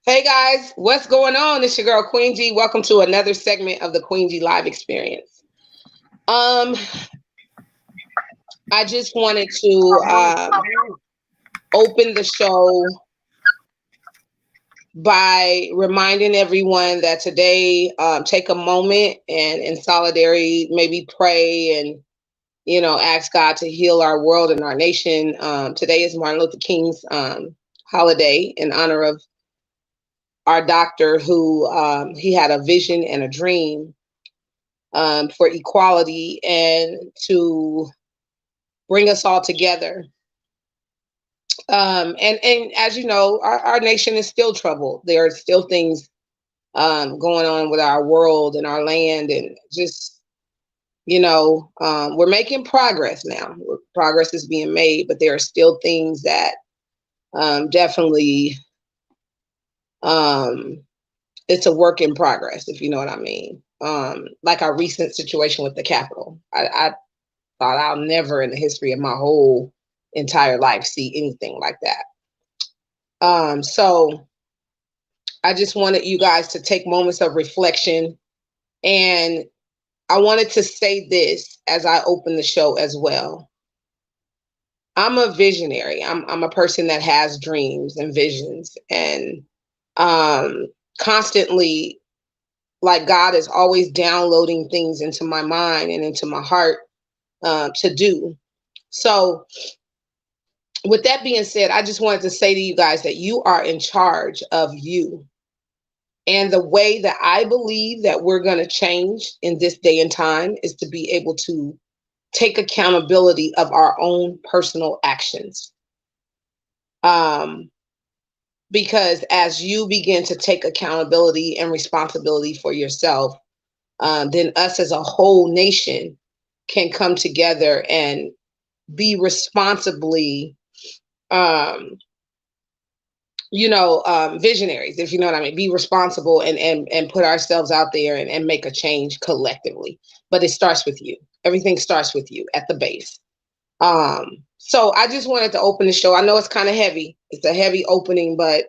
Hey guys, what's going on? It's your girl Queen G. Welcome to another segment of the Queen G Live Experience. Um, I just wanted to open the show by reminding everyone that today, take a moment and in solidarity, maybe pray and ask God to heal our world and our nation. Today is Martin Luther King's holiday in honor of our doctor who he had a vision and a dream for equality and to bring us all together. And as you know, our nation is still troubled. There are still things going on with our world and our land, and just we're making progress now. Progress is being made, but there are still things that definitely it's a work in progress, if you know what I mean. Like our recent situation with the Capitol. I thought I'll never in the history of my whole entire life see anything like that. So I just wanted you guys to take moments of reflection, and I wanted to say this as I open the show as well. I'm a visionary. I'm a person that has dreams and visions, and constantly, like, God is always downloading things into my mind and into my heart to do. So with that being said, I just wanted to say to you guys that you are in charge of you. And the way that I believe that we're going to change in this day and time is to be able to take accountability of our own personal actions. Because as you begin to take accountability and responsibility for yourself, then us as a whole nation can come together and be responsibly visionaries, if you know what I mean. Be responsible and put ourselves out there and make a change collectively. But it starts with you. Everything starts with you at the base. So I just wanted to open the show. I know it's kind of heavy. It's a heavy opening, but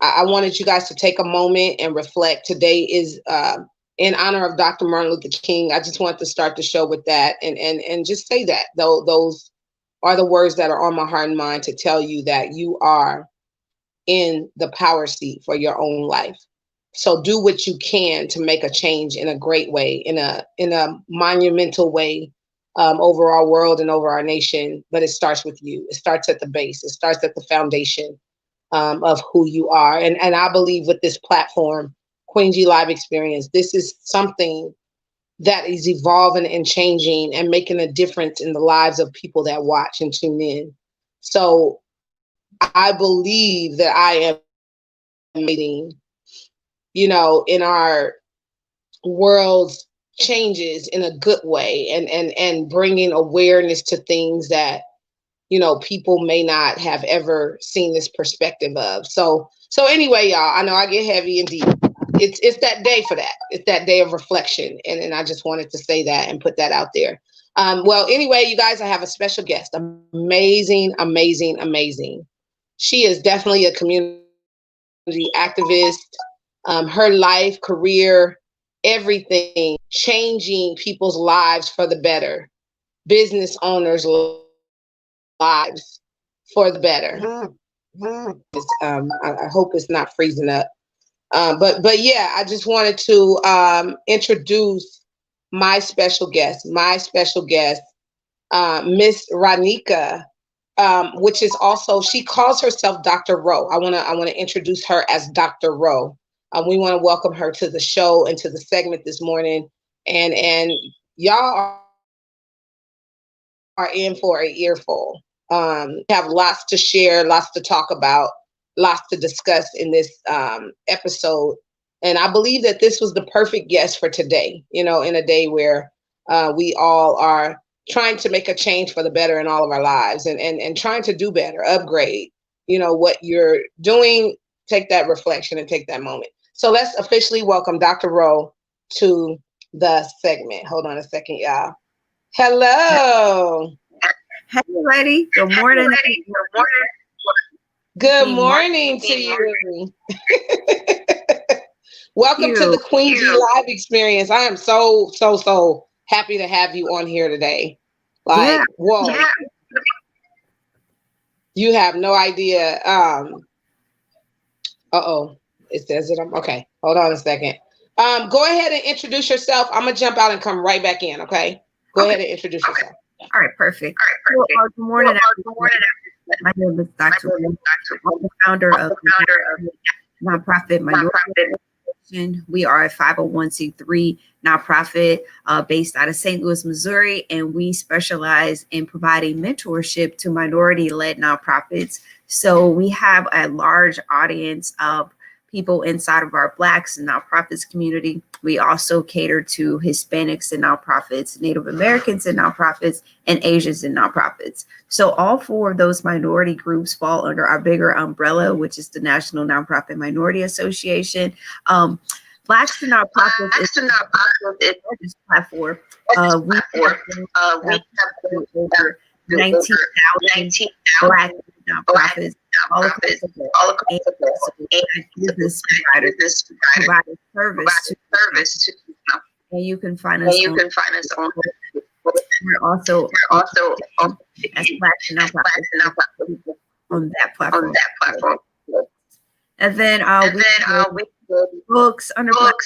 I wanted you guys to take a moment and reflect. Today is in honor of Dr. Martin Luther King. I just wanted to start the show with that and just say that. Those are the words that are on my heart and mind to tell you that you are in the power seat for your own life. So do what you can to make a change in a great way, in a monumental way, over our world and over our nation. But it starts with you. It starts at the base. It starts at the foundation of who you are. And I believe with this platform, Queen G Live Experience, this is something that is evolving and changing and making a difference in the lives of people that watch and tune in. So I believe that I am making, in our world's changes in a good way, and bringing awareness to things that people may not have ever seen this perspective of. So anyway, y'all, I know I get heavy and deep. It's that day for that. It's that day of reflection, and I just wanted to say that and put that out there. Well, anyway, you guys, I have a special guest. Amazing, amazing, amazing. She is definitely a community activist. Her life, career, everything, changing people's lives for the better, business owners' lives for the better. I hope it's not freezing up. But yeah, I just wanted to introduce my special guest, Miss Ranika, which is also, she calls herself Dr. RHO. I wanna introduce her as Dr. RHO. We want to welcome her to the show and to the segment this morning, and y'all are in for an earful. We have lots to share, lots to talk about, lots to discuss in this episode. And I believe that this was the perfect guest for today, in a day where we all are trying to make a change for the better in all of our lives, and trying to do better, upgrade, what you're doing. Take that reflection and take that moment. So let's officially welcome Dr. RHO to the segment. Hold on a second, y'all. Hello. Hey, lady. Good morning. Good Happy morning to you. Welcome to the you. Queen Bee Live experience. I am so happy to have you on here today. Yeah, Like, whoa, you have no idea. Uh-oh, it says it. I'm okay. Hold on a second. Go ahead and introduce yourself. I'm gonna jump out and come right back in, okay? Go okay. ahead and introduce yourself. All right, perfect. Well, good morning, everyone. My name is Dr. RHO. I'm the founder of the nonprofit Minority Organization. We are a 501c3 nonprofit based out of St. Louis, Missouri, and we specialize in providing mentorship to minority-led nonprofits. So we have a large audience of people inside of our Blacks and nonprofits community. We also cater to Hispanics and nonprofits, Native Americans and nonprofits, and Asians and nonprofits. So all four of those minority groups fall under our bigger umbrella, which is the National Nonprofit Minority Association. Blacks and Nonprofits is the largest platform. We have over 19,000 Black nonprofits all across the world. And so business providing service to and you can find us on. We're also as Black and nonprofits on that platform. And then we books under Black.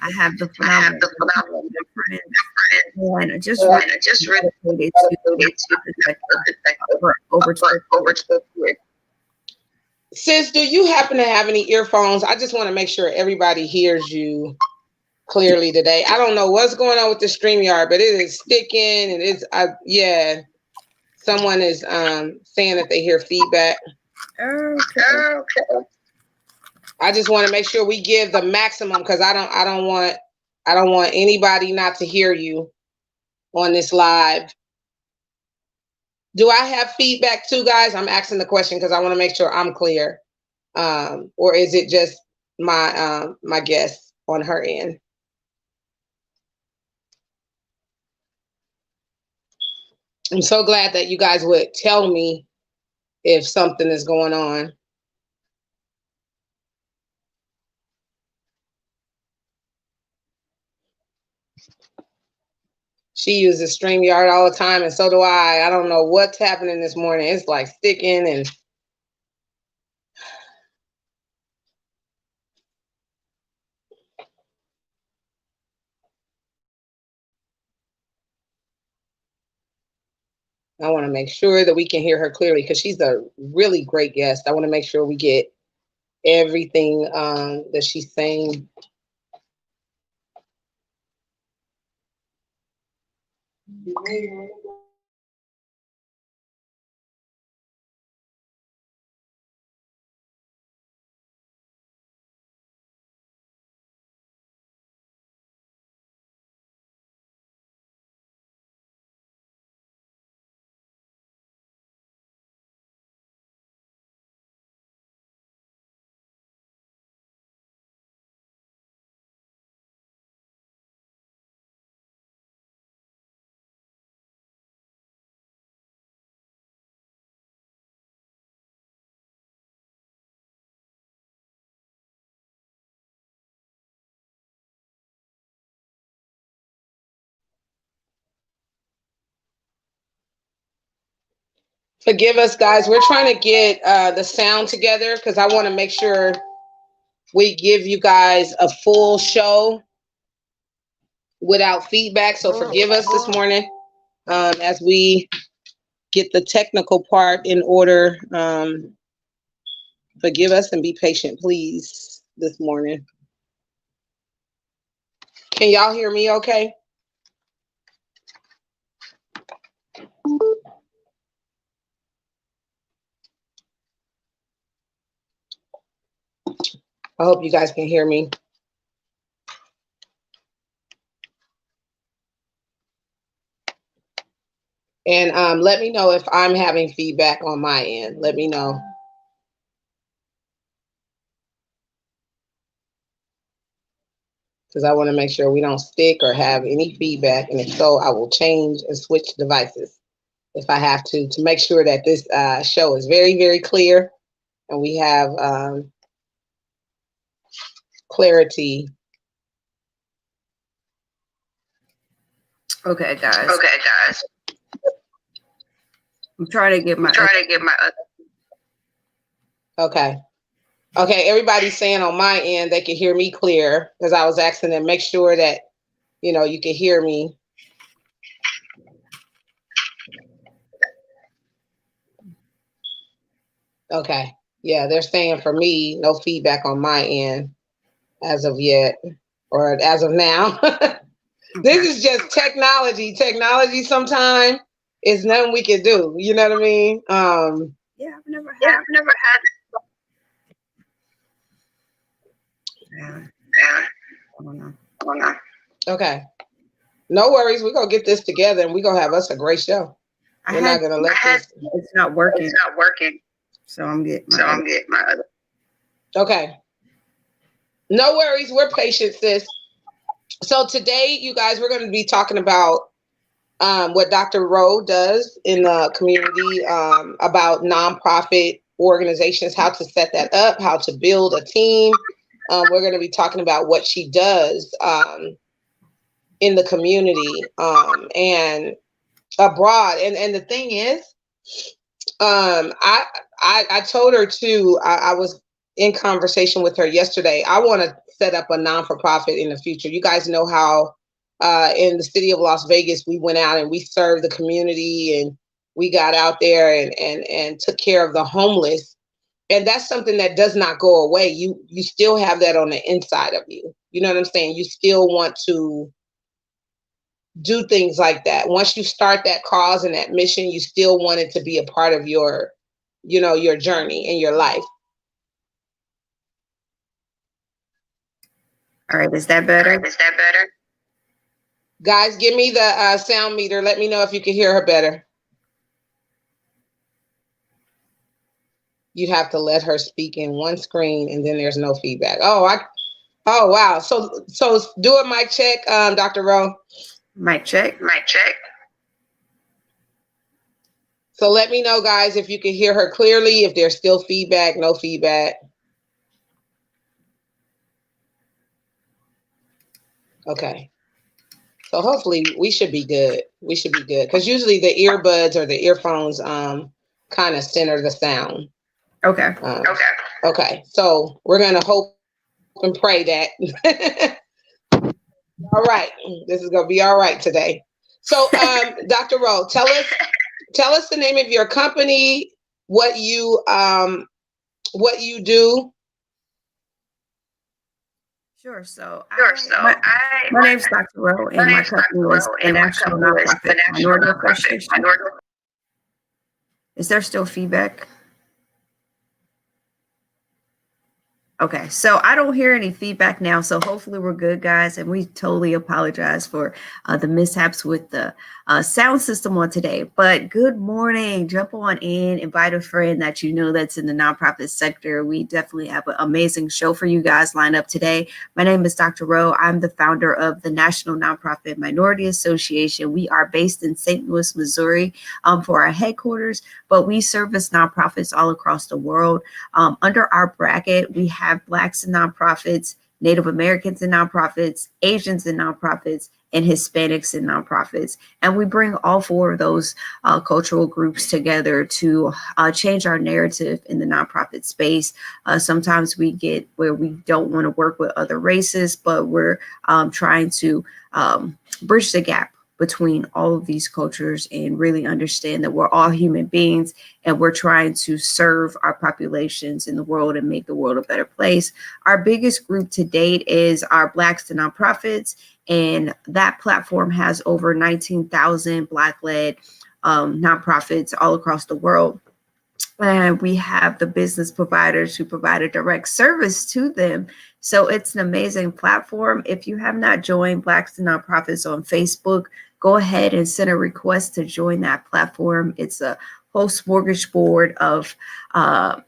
I have the phenomenal and just dedicated to for over 12 years. Sis, do you happen to have any earphones? I just want to make sure everybody hears you clearly today. I don't know what's going on with the StreamYard, but it is sticking and yeah. Someone is saying that they hear feedback. Okay. I just want to make sure we give the maximum because I don't want anybody not to hear you on this live. Do I have feedback too, guys? I'm asking the question because I want to make sure I'm clear. Or is it just my guess on her end? I'm so glad that you guys would tell me if something is going on. She uses StreamYard all the time, and so do I. I don't know what's happening this morning. It's like sticking and I want to make sure that we can hear her clearly because she's a really great guest. I want to make sure we get everything that she's saying. Forgive us, guys. We're trying to get the sound together because I want to make sure we give you guys a full show without feedback. So forgive us this morning as we get the technical part in order. Forgive us and be patient, please, this morning. Can y'all hear me okay? I hope you guys can hear me. And let me know if I'm having feedback on my end. Let me know. Because I want to make sure we don't stick or have any feedback. And if so, I will change and switch devices. if I have to make sure that this show is very, very clear and we have clarity. Okay, guys. I'm trying to get my. Okay. Okay, everybody's saying on my end they can hear me clear because I was asking them make sure that you can hear me. Okay. Yeah, they're saying for me no feedback on my end as of yet or as of now. This is just technology. Technology sometimes is nothing we can do. You know what I mean? Yeah, I've never had. Yeah. I don't know. Okay. No worries. We're gonna get this together and we're gonna have us a great show. We're not gonna let this. It's not working. So I'm getting my other. Okay. No worries. We're patient, sis. So today, you guys, we're going to be talking about what Dr. RHO does in the community, about nonprofit organizations, how to set that up, how to build a team. We're going to be talking about what she does in the community and abroad. And the thing is, I told her too, I was in conversation with her yesterday. I want to set up a non-for-profit in the future. You guys know how in the city of Las Vegas, we went out and we served the community and we got out there and took care of the homeless. And that's something that does not go away. You still have that on the inside of you. You know what I'm saying? You still want to do things like that. Once you start that cause and that mission, you still want it to be a part of your journey in your life. All right, is that better? Guys, give me the sound meter. Let me know if you can hear her better. You'd have to let her speak in one screen and then there's no feedback. Oh wow. So do a mic check, Dr. RHO. Mic check. So let me know, guys, if you can hear her clearly, if there's still feedback, no feedback. Okay. So hopefully we should be good. Because usually the earbuds or the earphones kind of center the sound. Okay. Okay. So we're going to hope and pray that. All right. This is going to be all right today. So Dr. RHO, tell us the name of your company, what you do. Sure. So my name's Dr. RHO, and my company is the National Nonprofit Minority Association. Is there still feedback? Okay, so I don't hear any feedback now, so hopefully we're good, guys, and we totally apologize for the mishaps with the sound system on today. But good morning. Jump on in, invite a friend that you know that's in the nonprofit sector. We definitely have an amazing show for you guys lined up today. My name is Dr. RHO. I'm the founder of the National Nonprofit Minority Association. We are based in St. Louis, Missouri for our headquarters, but we service nonprofits all across the world. Under our bracket, we have Blacks in nonprofits, Native Americans in nonprofits, Asians in nonprofits, and Hispanics in nonprofits. And we bring all four of those cultural groups together to change our narrative in the nonprofit space. Sometimes we get where we don't want to work with other races, but we're trying to bridge the gap between all of these cultures and really understand that we're all human beings and we're trying to serve our populations in the world and make the world a better place. Our biggest group to date is our Blacks to Nonprofits, and that platform has over 19,000 Black-led nonprofits all across the world. And we have the business providers who provide a direct service to them. So it's an amazing platform. If you have not joined Blacks to Nonprofits on Facebook, go ahead and send a request to join that platform. It's a whole smorgasbord of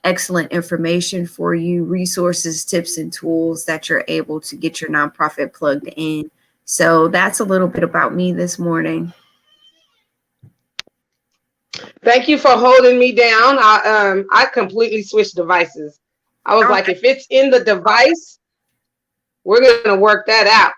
excellent information for you, resources, tips, and tools that you're able to get your nonprofit plugged in. So that's a little bit about me this morning. Thank you for holding me down. I completely switched devices. I was like, if it's in the device, we're gonna work that out.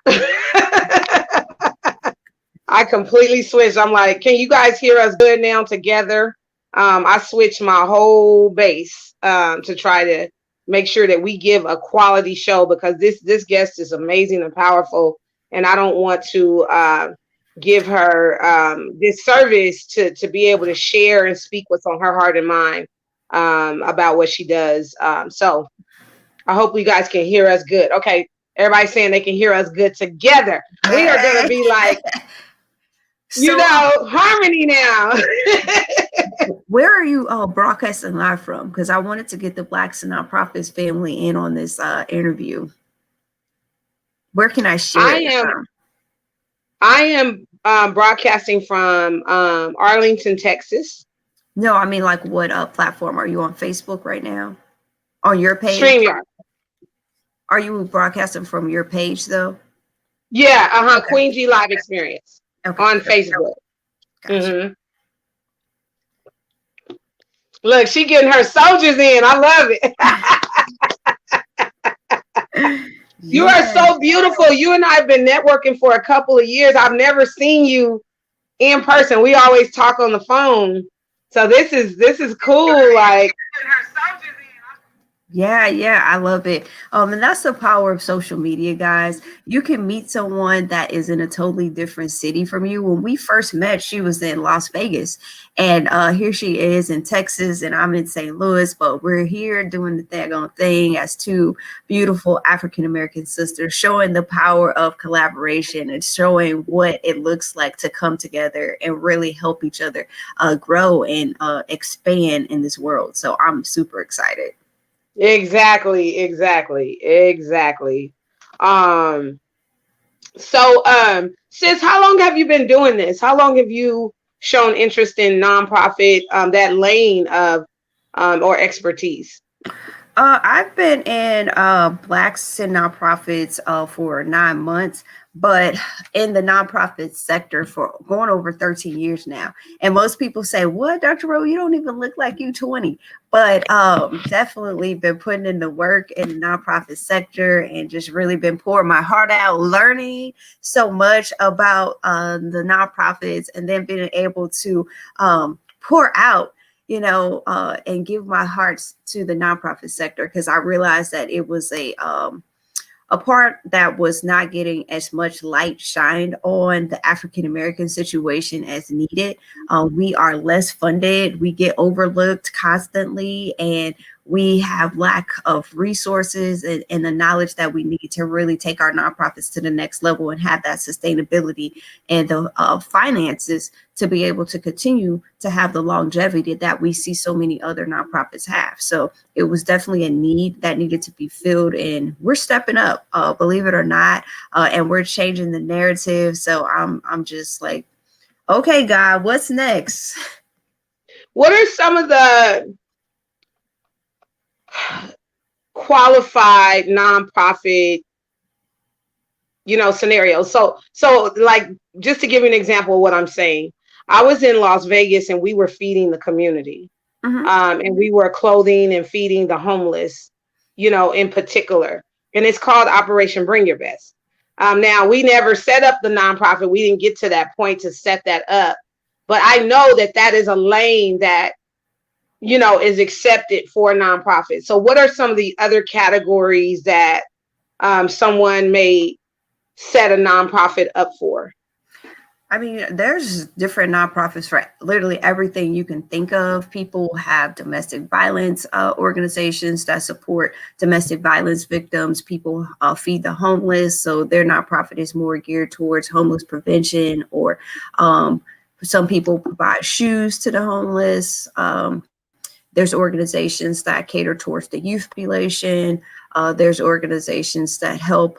I completely switched. I'm like, can you guys hear us good now together? I switched my whole base to try to make sure that we give a quality show, because this guest is amazing and powerful, and I don't want to give her this service to be able to share and speak what's on her heart and mind about what she does. So I hope you guys can hear us good. Okay, everybody's saying they can hear us good together. We are gonna be like, harmony now. Where are you broadcasting live from? Because I wanted to get the Blacks and Nonprofits family in on this interview. Where can I share? I am broadcasting from Arlington, Texas. No, I mean, like, what platform are you on? Facebook right now? On your page? StreamYard. Are you broadcasting from your page though? Yeah, okay. Queen G Live Experience on Facebook. Gotcha. Look, she getting her soldiers in. I love it. You are so beautiful. You and I have been networking for a couple of years. I've never seen you in person. We always talk on the phone. So this is cool. Like, yeah, I love it. And that's the power of social media, guys. You can meet someone that is in a totally different city from you. When we first met, she was in Las Vegas, and here she is in Texas, and I'm in St. Louis, but we're here doing the daggone thing as two beautiful African-American sisters, showing the power of collaboration and showing what it looks like to come together and really help each other grow and expand in this world. So I'm super excited. Exactly. So sis, how long have you been doing this? How long have you shown interest in nonprofit, that lane of or expertise? I've been in Blacks and nonprofits for 9 months, but in the nonprofit sector for going over 13 years now. And most people say, what, Dr. RHO, you don't even look like you 20. But definitely been putting in the work in the nonprofit sector and just really been pouring my heart out, learning so much about the nonprofits, and then being able to pour out, and give my heart to the nonprofit sector, because I realized that it was a part that was not getting as much light shined on the African-American situation as needed. We are less funded. We get overlooked constantly, and we have lack of resources and the knowledge that we need to really take our nonprofits to the next level and have that sustainability and the finances to be able to continue to have the longevity that we see so many other nonprofits have. So it was definitely a need that needed to be filled, and we're stepping up, believe it or not, and we're changing the narrative. So I'm just like, okay, God, what's next? What are some of the qualified nonprofit, scenarios? So like, just to give you an example of what I'm saying, I was in Las Vegas and we were feeding the community. And we were clothing and feeding the homeless, in particular. And it's called Operation Bring Your Best. Now, we never set up the nonprofit. We didn't get to that point to set that up. But I know that is a lane that, is accepted for nonprofit. So what are some of the other categories that someone may set a nonprofit up for? I mean, there's different nonprofits for literally everything you can think of. People have domestic violence organizations that support domestic violence victims. People feed the homeless. So their nonprofit is more geared towards homeless prevention, or some people provide shoes to the homeless. There's organizations that cater towards the youth population. There's organizations that help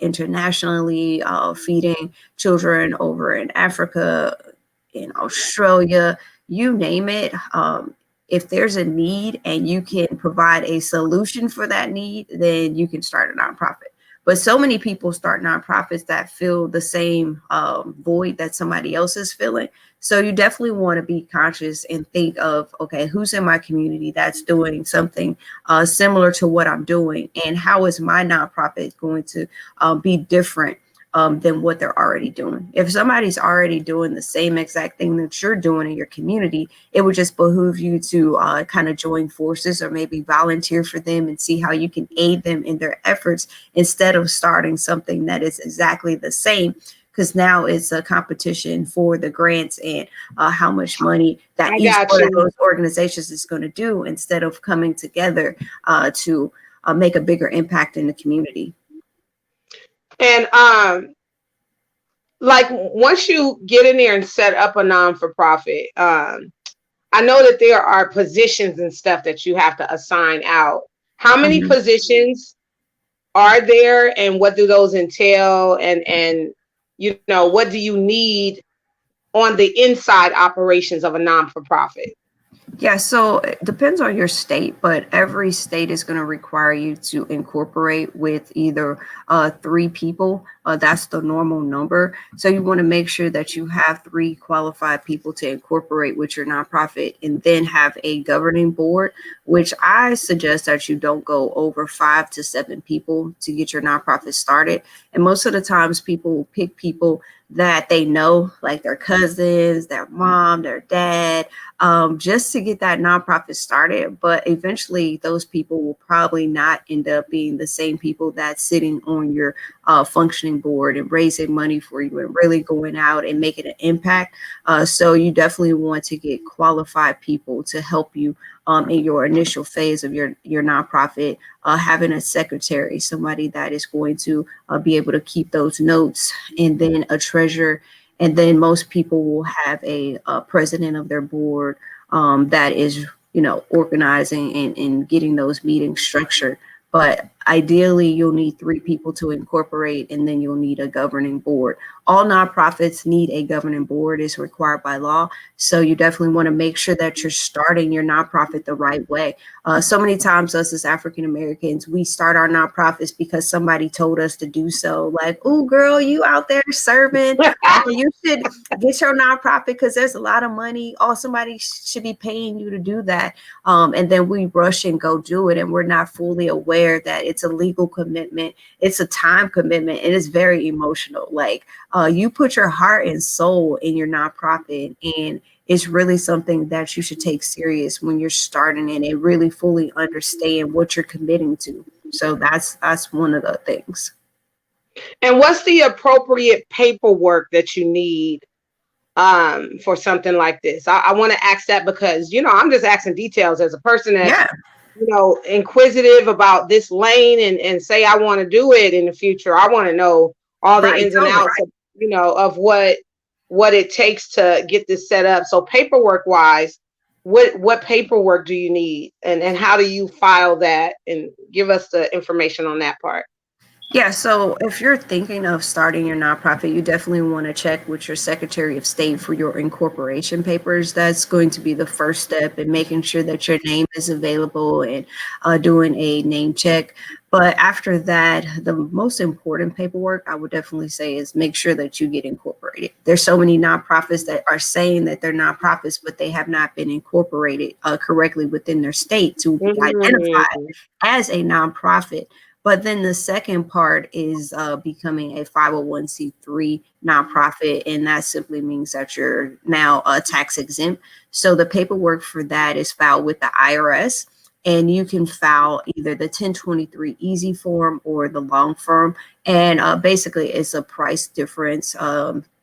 internationally, feeding children over in Africa, in Australia, you name it. If there's a need and you can provide a solution for that need, then you can start a nonprofit. But so many people start nonprofits that feel the same void that somebody else is feeling. So you definitely want to be conscious and think of, okay, who's in my community that's doing something similar to what I'm doing, and how is my nonprofit going to be different than what they're already doing. If somebody's already doing the same exact thing that you're doing in your community, it would just behoove you to kind of join forces or maybe volunteer for them and see how you can aid them in their efforts instead of starting something that is exactly the same. Because now it's a competition for the grants and how much money that each one of those organizations is going to do, instead of coming together to make a bigger impact in the community. And like once you get in there and set up a non-for-profit, I know that there are positions and stuff that you have to assign out. How many positions are there, and what do those entail? And you know, what do you need on the inside operations of a non-for-profit? Yeah, so it depends on your state, but every state is going to require you to incorporate with either 3 people. That's the normal number. So you want to make sure that you have 3 qualified people to incorporate with your nonprofit, and then have a governing board, which I suggest that you don't go over 5 to 7 people to get your nonprofit started. And most of the times people pick people that they know, like their cousins, their mom, their dad, just to get that nonprofit started. But eventually those people will probably not end up being the same people that's sitting on your functioning board and raising money for you and really going out and making an impact. So you definitely want to get qualified people to help you in your initial phase of your nonprofit, having a secretary, somebody that is going to be able to keep those notes, and then a treasurer. And then most people will have a president of their board that is, you know, organizing and getting those meetings structured. But ideally, you'll need 3 people to incorporate, and then you'll need a governing board. All nonprofits need a governing board. It's required by law. So you definitely want to make sure that you're starting your nonprofit the right way. So many times us as African Americans, we start our nonprofits because somebody told us to do so. Like, oh, girl, you out there serving. You should get your nonprofit because there's a lot of money. Oh, somebody should be paying you to do that. And then we rush and go do it, and we're not fully aware that it's a legal commitment, it's a time commitment, and it's very emotional. Like you put your heart and soul in your nonprofit, and it's really something that you should take serious when you're starting it and really fully understand what you're committing to. So that's one of the things. And what's the appropriate paperwork that you need for something like this? I want to ask that because, you know, I'm just asking details as a person that's, you know, inquisitive about this lane and say I want to do it in the future. I want to know all the ins and outs of, you know, of what it takes to get this set up. So paperwork wise, what paperwork do you need, and how do you file that, and give us the information on that part? Yeah, so if you're thinking of starting your nonprofit, you definitely want to check with your Secretary of State for your incorporation papers. That's going to be the first step in making sure that your name is available and doing a name check. But after that, the most important paperwork I would definitely say is make sure that you get incorporated. There's so many nonprofits that are saying that they're nonprofits, but they have not been incorporated correctly within their state to be identified as a nonprofit. But then the second part is becoming a 501c3 nonprofit, and that simply means that you're now tax exempt. So the paperwork for that is filed with the IRS, and you can file either the 1023 easy form or the long form. And basically, it's a price difference.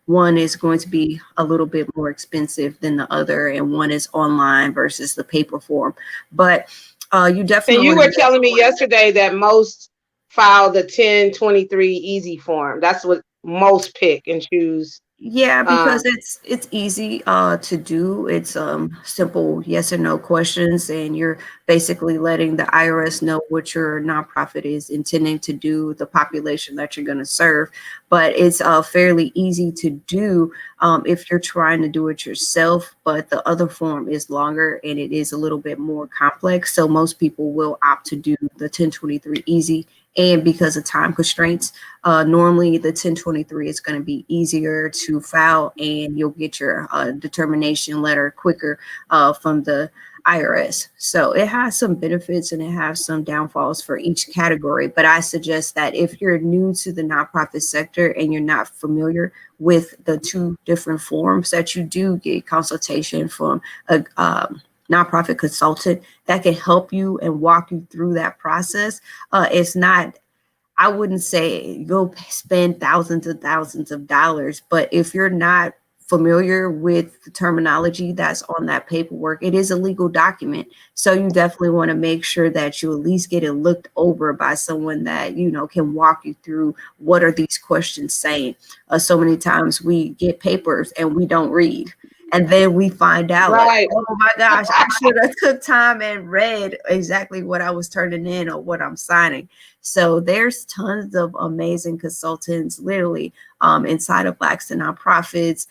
One is going to be a little bit more expensive than the other, and one is online versus the paper form. But you definitely. And you were telling me yesterday that most file the 1023 easy form. That's what most pick and choose. Yeah, because it's easy to do. It's simple yes or no questions, and you're basically letting the IRS know what your nonprofit is intending to do, the population that you're going to serve. But it's fairly easy to do if you're trying to do it yourself. But the other form is longer and it is a little bit more complex. So most people will opt to do the 1023 easy And because of time constraints, normally the 1023 is going to be easier to file, and you'll get your determination letter quicker from the IRS. So it has some benefits and it has some downfalls for each category. But I suggest that if you're new to the nonprofit sector and you're not familiar with the two different forms, that you do get consultation from a nonprofit consultant that can help you and walk you through that process. It's not, I wouldn't say go spend thousands of dollars, but if you're not familiar with the terminology that's on that paperwork, it is a legal document. So you definitely want to make sure that you at least get it looked over by someone that, you know, can walk you through what are these questions saying. So many times we get papers and we don't read. And then we find out, Right. like, oh my gosh, I should have took time and read exactly what I was turning in or what I'm signing. So there's tons of amazing consultants, literally inside of Blacks and Nonprofits,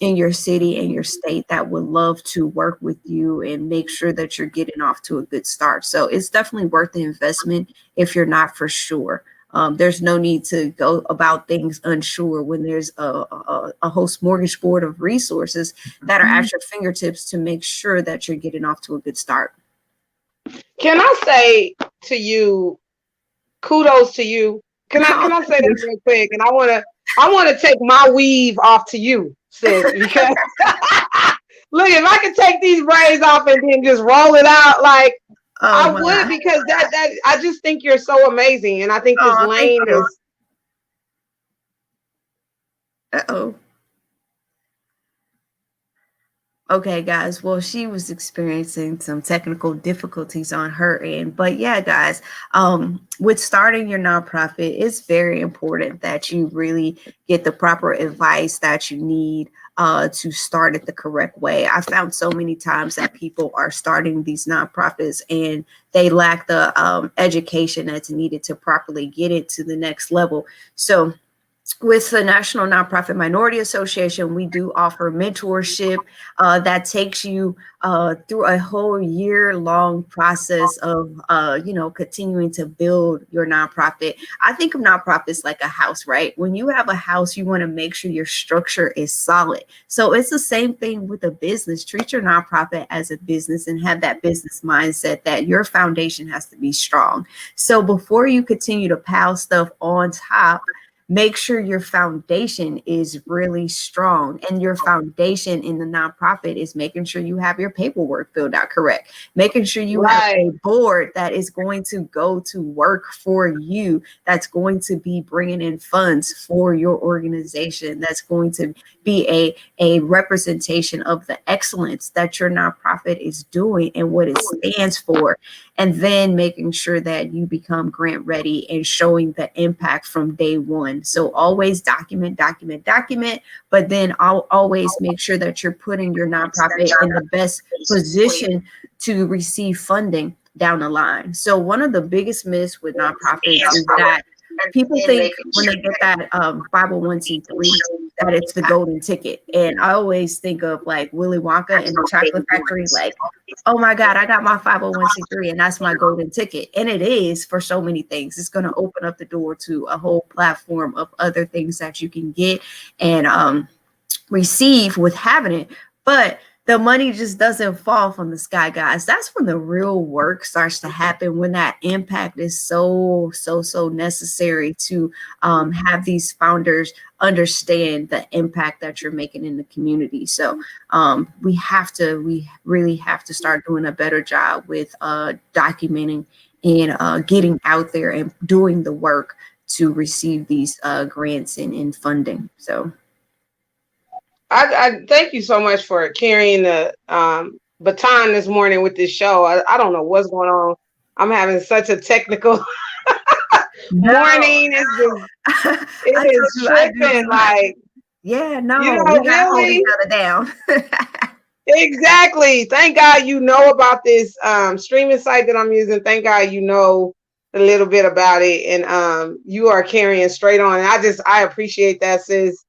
in your city and your state that would love to work with you and make sure that you're getting off to a good start. So it's definitely worth the investment if you're not for sure. There's no need to go about things unsure when there's a whole smorgasbord of resources that are at your fingertips to make sure that you're getting off to a good start. Can I say to you, kudos to you? Can I say that real quick? And I want to take my weave off to you, sis, because look, if I could take these braids off and then just roll it out, like I would, because that I just think you're so amazing, and I think this lane is. Okay, guys. Well, she was experiencing some technical difficulties on her end. But yeah, guys, with starting your nonprofit, it's very important that you really get the proper advice that you need to start it the correct way. I found so many times that people are starting these nonprofits and they lack the education that's needed to properly get it to the next level. So with the National Nonprofit Minority Association, we do offer mentorship that takes you through a whole year-long process of, continuing to build your nonprofit. I think of nonprofits like a house, right? When you have a house, you want to make sure your structure is solid. So it's the same thing with a business. Treat your nonprofit as a business and have that business mindset that your foundation has to be strong. So before you continue to pile stuff on top, make sure your foundation is really strong, and your foundation in the nonprofit is making sure you have your paperwork filled out correct, making sure you have a board that is going to go to work for you, that's going to be bringing in funds for your organization, that's going to be a representation of the excellence that your nonprofit is doing and what it stands for. And then making sure that you become grant ready and showing the impact from day one. So always document, but then I'll always make sure that you're putting your nonprofit in the best position to receive funding down the line. So one of the biggest myths with nonprofits is that people think when they get that 501c3 that it's the golden ticket. And I always think of like Willy Wonka and the Chocolate Factory, like, oh my God, I got my 501c3 and that's my golden ticket. And it is for so many things. It's going to open up the door to a whole platform of other things that you can get and receive with having it. But the money just doesn't fall from the sky, guys. That's when the real work starts to happen, when that impact is so necessary to have these founders understand the impact that you're making in the community. So we really have to start doing a better job with documenting and getting out there and doing the work to receive these grants and funding. So I thank you so much for carrying the baton this morning with this show. I don't know what's going on. I'm having such a technical morning. It is tripping. Like, yeah, no, you know, we gotta hold each other down. Exactly. Thank God you know about this streaming site that I'm using. Thank God you know a little bit about it, and you are carrying straight on. And I appreciate that, sis.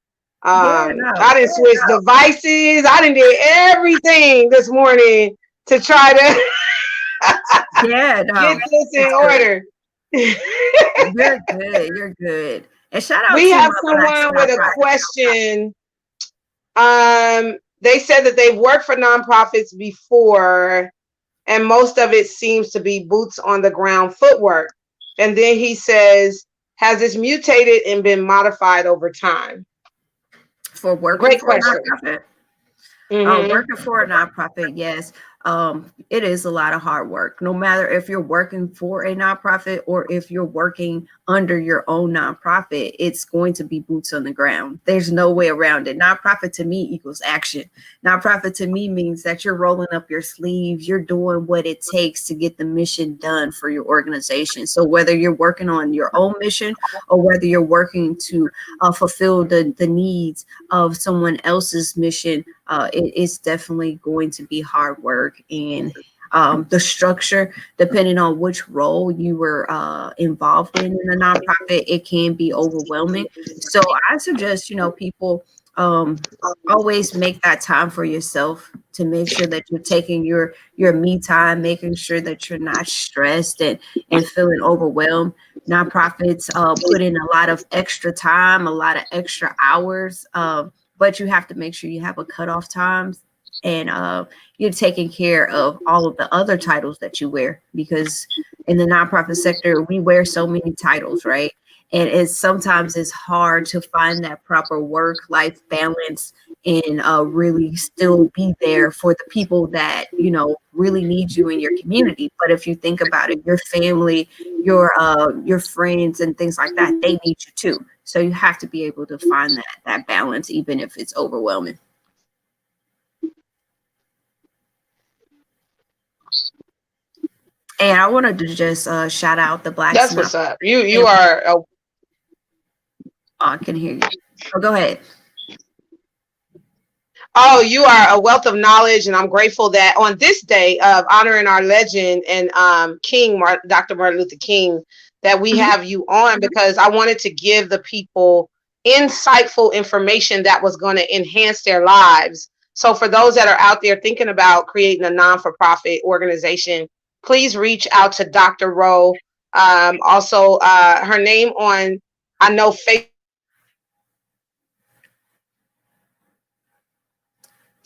I didn't switch devices. I didn't do everything this morning to try to get this in order. You're good. You're good. And shout out We to have Black someone with a Nonprofit. question. They said that they've worked for nonprofits before, and most of it seems to be boots on the ground footwork. And then he says, has this mutated and been modified over time? For working Great for a question. nonprofit. Mm-hmm. Working for a nonprofit, yes. It is a lot of hard work. No matter if you're working for a nonprofit or if you're working under your own nonprofit, it's going to be boots on the ground. There's no way around it. Nonprofit to me equals action. Nonprofit to me means that you're rolling up your sleeves, you're doing what it takes to get the mission done for your organization. So whether you're working on your own mission or whether you're working to fulfill the needs of someone else's mission, it is definitely going to be hard work. And the structure, depending on which role you were involved in a nonprofit, it can be overwhelming. So I suggest, people always make that time for yourself to make sure that you're taking your me time, making sure that you're not stressed and feeling overwhelmed. Nonprofits put in a lot of extra time, a lot of extra hours, but you have to make sure you have a cutoff times, and you're taking care of all of the other titles that you wear, because in the nonprofit sector we wear so many titles, right? And sometimes it's hard to find that proper work-life balance and really still be there for the people that really need you in your community. But if you think about it, your family, your friends and things like that, they need you too. So you have to be able to find that balance, even if it's overwhelming. And I wanted to just shout out the Black. That's what's up. You are. I can hear you. Oh, go ahead. Oh, you are a wealth of knowledge, and I'm grateful that on this day of honoring our legend and Dr. Martin Luther King, that we have you on, because I wanted to give the people insightful information that was going to enhance their lives. So for those that are out there thinking about creating a non-for-profit organization, please reach out to Dr. RHO. Also, her name on, I know, Facebook.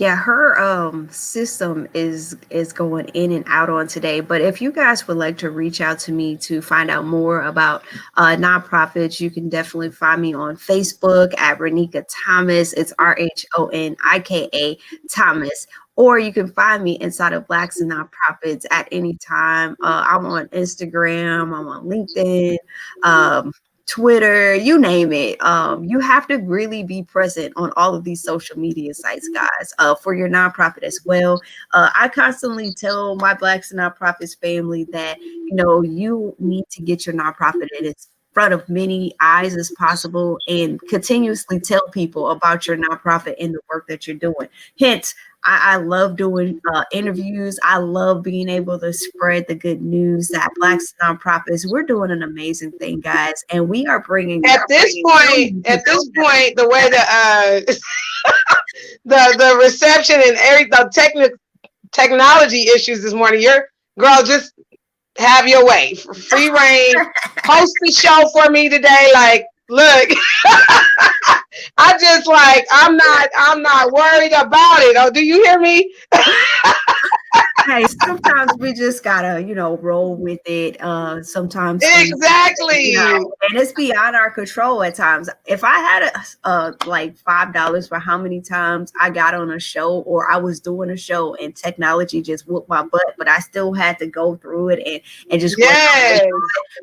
Yeah, her system is going in and out on today. But if you guys would like to reach out to me to find out more about nonprofits, you can definitely find me on Facebook at Renika Thomas. It's RHONIKA Thomas. Or you can find me inside of Blacks and Nonprofits at any time. I'm on Instagram, I'm on LinkedIn, Twitter, you name it. You have to really be present on all of these social media sites, guys, for your nonprofit as well. I constantly tell my Blacks and Nonprofits family that, you need to get your nonprofit in its front of many eyes as possible, and continuously tell people about your nonprofit and the work that you're doing. Hence, I love doing interviews. I love being able to spread the good news that Blacks Nonprofits, we're doing an amazing thing, guys, and we are bringing. At this point, the way the the reception and the technology issues this morning, your girl, just have your way, free reign, host the show for me today. Like, look. I'm not worried about it. Oh, do you hear me? Hey, sometimes we just gotta, roll with it. Sometimes exactly, and it's beyond our control at times. If I had like $5 for how many times I got on a show or I was doing a show and technology just whooped my butt, but I still had to go through it and just yes.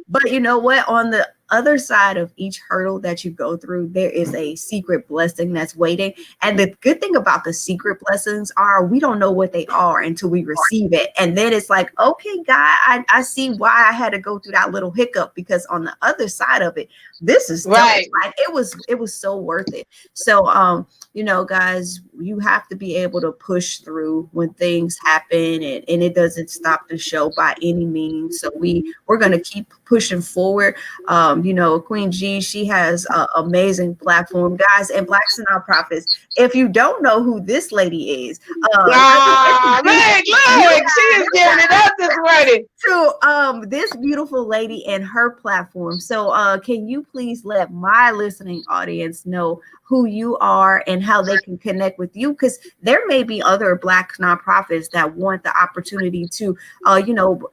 But you know what? On the other side of each hurdle that you go through, there is a secret blessing that's waiting. And the good thing about the secret blessings are we don't know what they are until we receive it. And then it's like, okay, God, I see why I had to go through that little hiccup, because on the other side of it, this is right. Like, it was so worth it. So, guys, you have to be able to push through when things happen, and it doesn't stop the show by any means. So we're going to keep pushing forward. Queen G, she has an amazing platform, guys, and Blacks and Nonprofits. If you don't know who this lady is, man, look, she is giving it up this morning to this beautiful lady and her platform. So can you please let my listening audience know who you are and how they can connect with you? Because there may be other Black nonprofits that want the opportunity to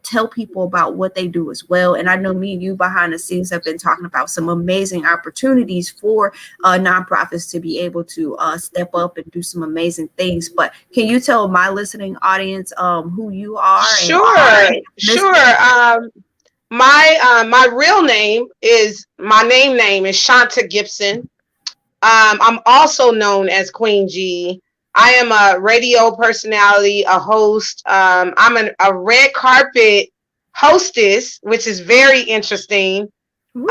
tell people about what they do as well. And I know me and you behind the scenes have been talking about some amazing opportunities for nonprofits to be able to step up and do some amazing things. But can you tell my listening audience who you are? Sure. My real name is, my name is Shanta Gibson. I'm also known as Queen G. I am a radio personality, a host. I'm a red carpet hostess, which is very interesting. And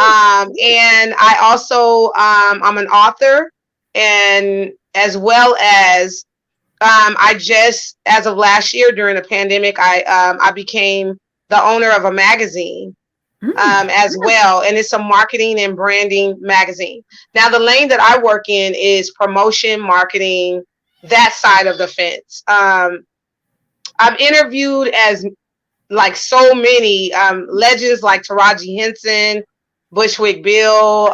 I also, I'm an author, and as well as, I just, as of last year during the pandemic, I became the owner of a magazine. As well, and it's a marketing and branding magazine. Now, the lane that I work in is promotion, marketing, that side of the fence. I'm interviewed as like so many legends like Taraji Henson, Bushwick Bill,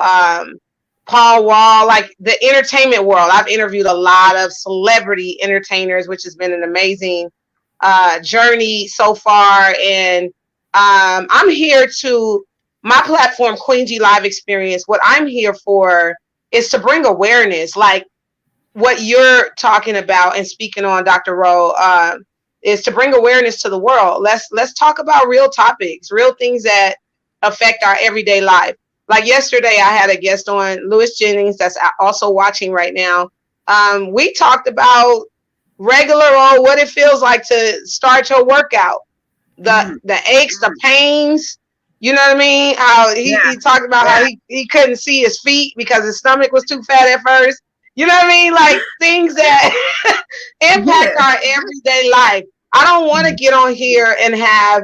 Paul Wall, like the entertainment world. I've interviewed a lot of celebrity entertainers, which has been an amazing journey so far. And I'm here to, my platform, Queen G Live Experience, what I'm here for is to bring awareness, like what you're talking about and speaking on, Dr. RHO, is to bring awareness to the world. Let's talk about real topics, real things that affect our everyday life. Like yesterday, I had a guest on, Lewis Jennings, that's also watching right now. We talked about regular old, what it feels like to start your workout. The aches, the pains, you know what I mean? How he talked about how he couldn't see his feet because his stomach was too fat at first. You know what I mean? Like things that impact our everyday life. I don't want to get on here and have,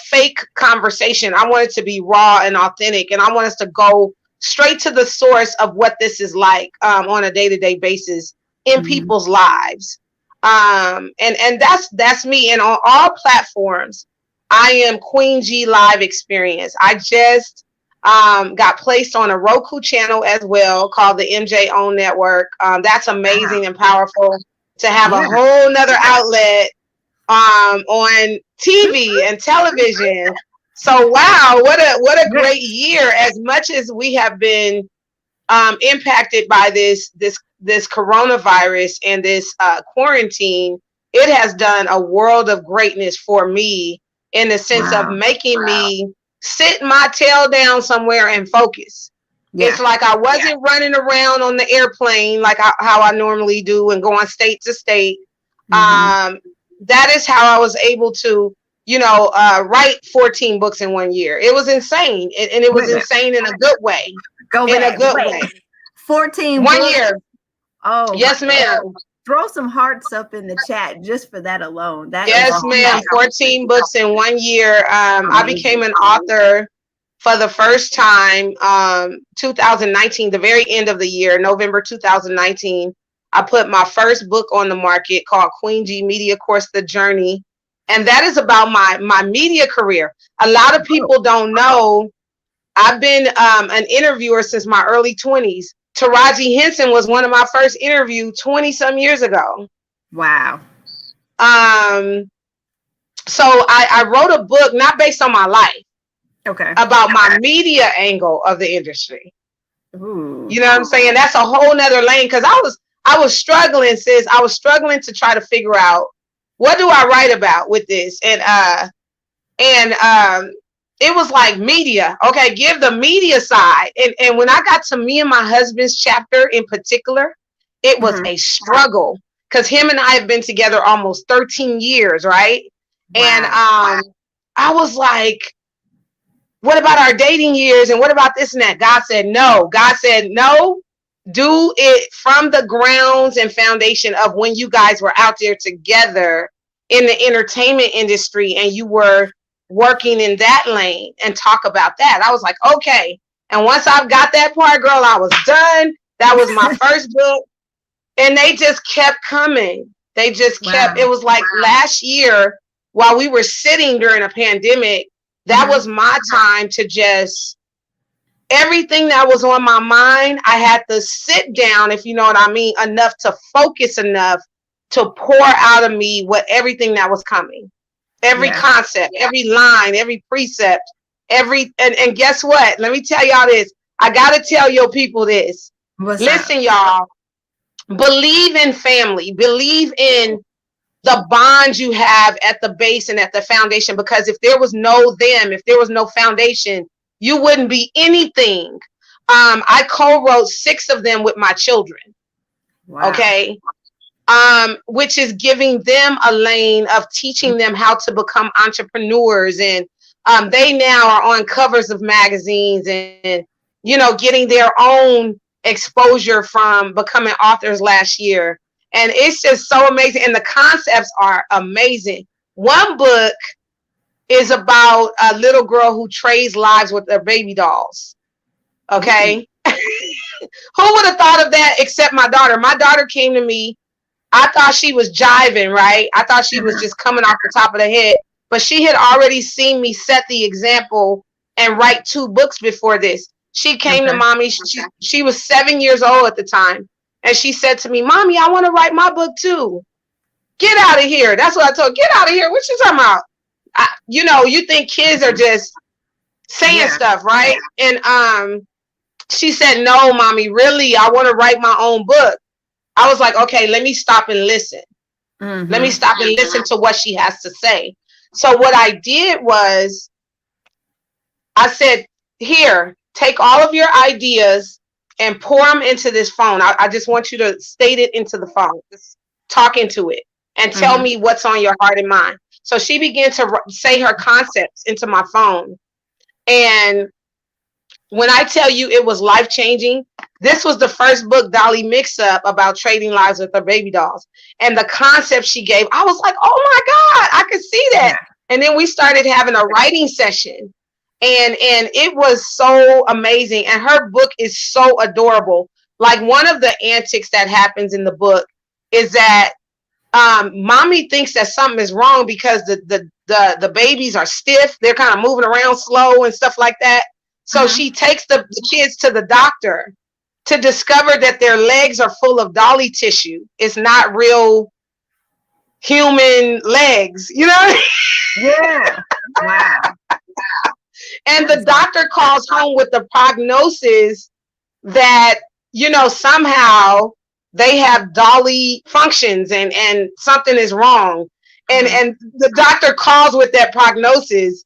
fake conversation. I want it to be raw and authentic. And I want us to go straight to the source of what this is like on a day-to-day basis in people's lives. And that's me. And on all platforms, I am Queen G Live Experience. I just got placed on a Roku channel as well called the MJ Own Network. That's amazing and powerful to have a whole nother outlet on TV and television. So wow, what a great year. As much as we have been impacted by this coronavirus and this quarantine, it has done a world of greatness for me in the sense of making me sit my tail down somewhere and focus. It's like I wasn't running around on the airplane like how I normally do and going state to state. That is how I was able to, write 14 books in 1 year. It was insane. And it was insane in a good way. In a good way. 14 1 year. Oh, yes, ma'am. Throw some hearts up in the chat just for that alone. Yes, ma'am. 14 books in 1 year. I became an author for the first time, 2019, the very end of the year, November 2019. I put my first book on the market called Queen G Media Course, The Journey. And that is about my media career. A lot of people don't know I've been an interviewer since my early 20s. Taraji Henson was one of my first interviews 20 some years ago. Wow. So I wrote a book, not based on my life. Okay. About my media angle of the industry. Ooh. You know what I'm saying? That's a whole nother lane. Cause I was struggling, sis. I was struggling to try to figure out what do I write about with this? And it was like media. Okay, give the media side. And when I got to me and my husband's chapter in particular, it was a struggle because him and I have been together almost 13 years, right? Wow. And I was like, what about our dating years? And what about this and that? God said no. God said no. Do it from the grounds and foundation of when you guys were out there together in the entertainment industry and you were working in that lane and talk about that. I was like, okay. And once I got that part, girl, I was done. That was my first book. And they just kept coming. They just kept, it was like last year while we were sitting during a pandemic, that was my time to just, everything that was on my mind, I had to sit down, if you know what I mean, enough to focus enough to pour out of me what everything that was coming. Every concept, every line, every precept, and guess what? Let me tell y'all this. I got to tell your people this. Listen, y'all, believe in family, believe in the bonds you have at the base and at the foundation, because if there was no them, if there was no foundation, you wouldn't be anything. I co-wrote 6 of them with my children. Okay. Which is giving them a lane of teaching them how to become entrepreneurs. And they now are on covers of magazines and, you know, getting their own exposure from becoming authors last year. And it's just so amazing. And the concepts are amazing. One book is about a little girl who trades lives with their baby dolls. Okay. Who would have thought of that except my daughter? My daughter came to me. I thought she was jiving, right? I thought she was just coming off the top of the head, but she had already seen me set the example and write 2 books before this. She came to mommy. She was 7 years old at the time. And she said to me, Mommy, I want to write my book too. Get out of here. That's what I told her. Get out of here. What you talking about? You know, you think kids are just saying stuff, right? And she said, no, Mommy, really, I want to write my own book. I was like, okay, let me stop and listen. Let me stop and listen to what she has to say. So what I did was I said, here, take all of your ideas and pour them into this phone. I just want you to state it into the phone. Just talk into it and tell me what's on your heart and mind. So she began to say her concepts into my phone. And when I tell you it was life-changing, this was the first book Dolly mixed up about trading lives with her baby dolls. And the concept she gave, I was like, oh my God, I could see that. And then we started having a writing session. And it was so amazing. And her book is so adorable. Like, one of the antics that happens in the book is that mommy thinks that something is wrong because the babies are stiff. They're kind of moving around slow and stuff like that. So she takes the kids to the doctor to discover that their legs are full of dolly tissue. It's not real human legs, you know? Yeah. Wow. And the doctor calls home with the prognosis that, you know, somehow they have dolly functions and something is wrong. And the doctor calls with that prognosis.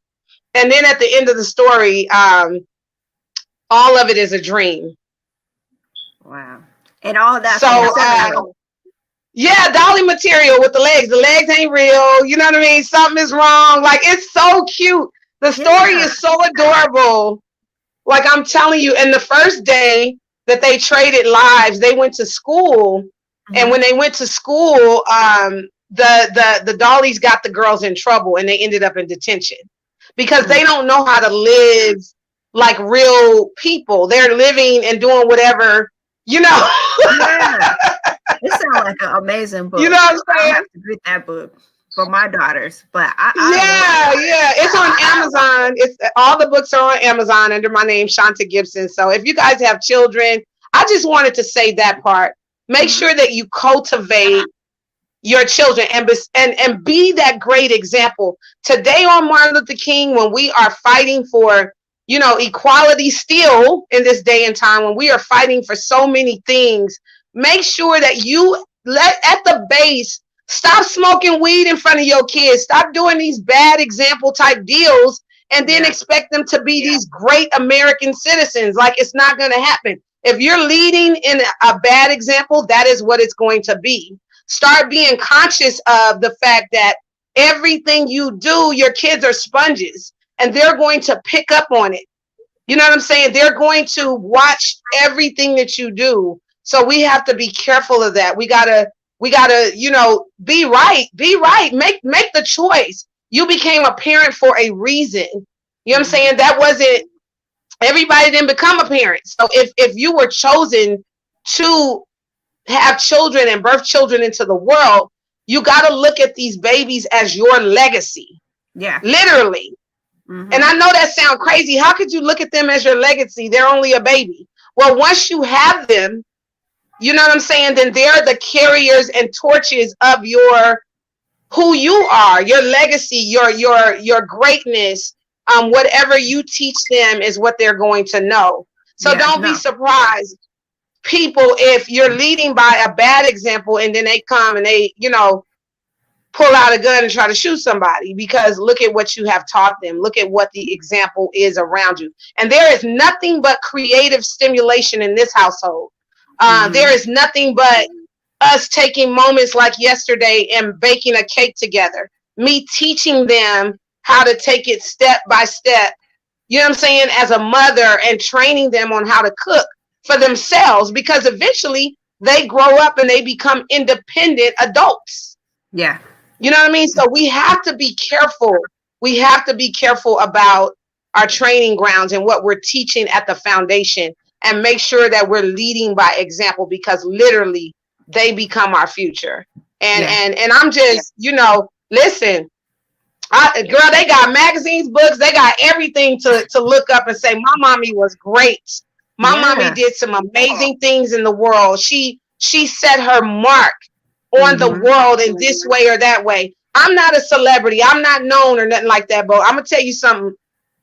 And then at the end of the story, all of it is a dream. Wow. And all that. So, yeah, dolly material with the legs. The legs ain't real. You know what I mean? Something is wrong. Like, it's so cute. The story is so adorable. Like, I'm telling you, and the first day that they traded lives, they went to school. And when they went to school, the dollies got the girls in trouble and they ended up in detention because they don't know how to live like real people. They're living and doing whatever, you know. Yeah. It sounds like an amazing book. You know what I'm saying? I have to read that book for my daughters, but I it's on Amazon. It's all the books are on Amazon under my name, Shanta Gibson. So if you guys have children, I just wanted to say that part. Make sure that you cultivate your children and be that great example. Today on Martin Luther King, when we are fighting for, you know, equality still in this day and time, when we are fighting for so many things, make sure that you at the base, stop smoking weed in front of your kids. Stop doing these bad example type deals and then expect them to be these great American citizens. Like, it's not going to happen. If you're leading in a bad example, that is what it's going to be. Start being conscious of the fact that everything you do, your kids are sponges and they're going to pick up on it. You know what I'm saying? They're going to watch everything that you do. So we have to be careful of that. We gotta, you know, be right, make the choice. You became a parent for a reason. You know what I'm saying? That wasn't, everybody didn't become a parent. So if you were chosen to have children and birth children into the world, you got to look at these babies as your legacy. Yeah. Literally. And I know that sounds crazy. How could you look at them as your legacy? They're only a baby. Well, once you have them, you know what I'm saying? Then they're the carriers and torches of your, who you are, your legacy, your greatness. Whatever you teach them is what they're going to know. So don't be surprised, people, if you're leading by a bad example and then they come and they, you know, pull out a gun and try to shoot somebody, because look at what you have taught them. Look at what the example is around you. And there is nothing but creative stimulation in this household. There is nothing but us taking moments like yesterday and baking a cake together, me teaching them how to take it step by step, you know what I'm saying, as a mother, and training them on how to cook for themselves, because eventually they grow up and they become independent adults. Yeah. You know what I mean? So we have to be careful. We have to be careful about our training grounds and what we're teaching at the foundation, and make sure that we're leading by example, because literally they become our future. And I'm just, you know, listen, girl, they got magazines, books, they got everything to look up and say, my mommy was great. My mommy did some amazing things in the world. She set her mark on the world in this way or that way. I'm not a celebrity. I'm not known or nothing like that, but I'm gonna tell you something.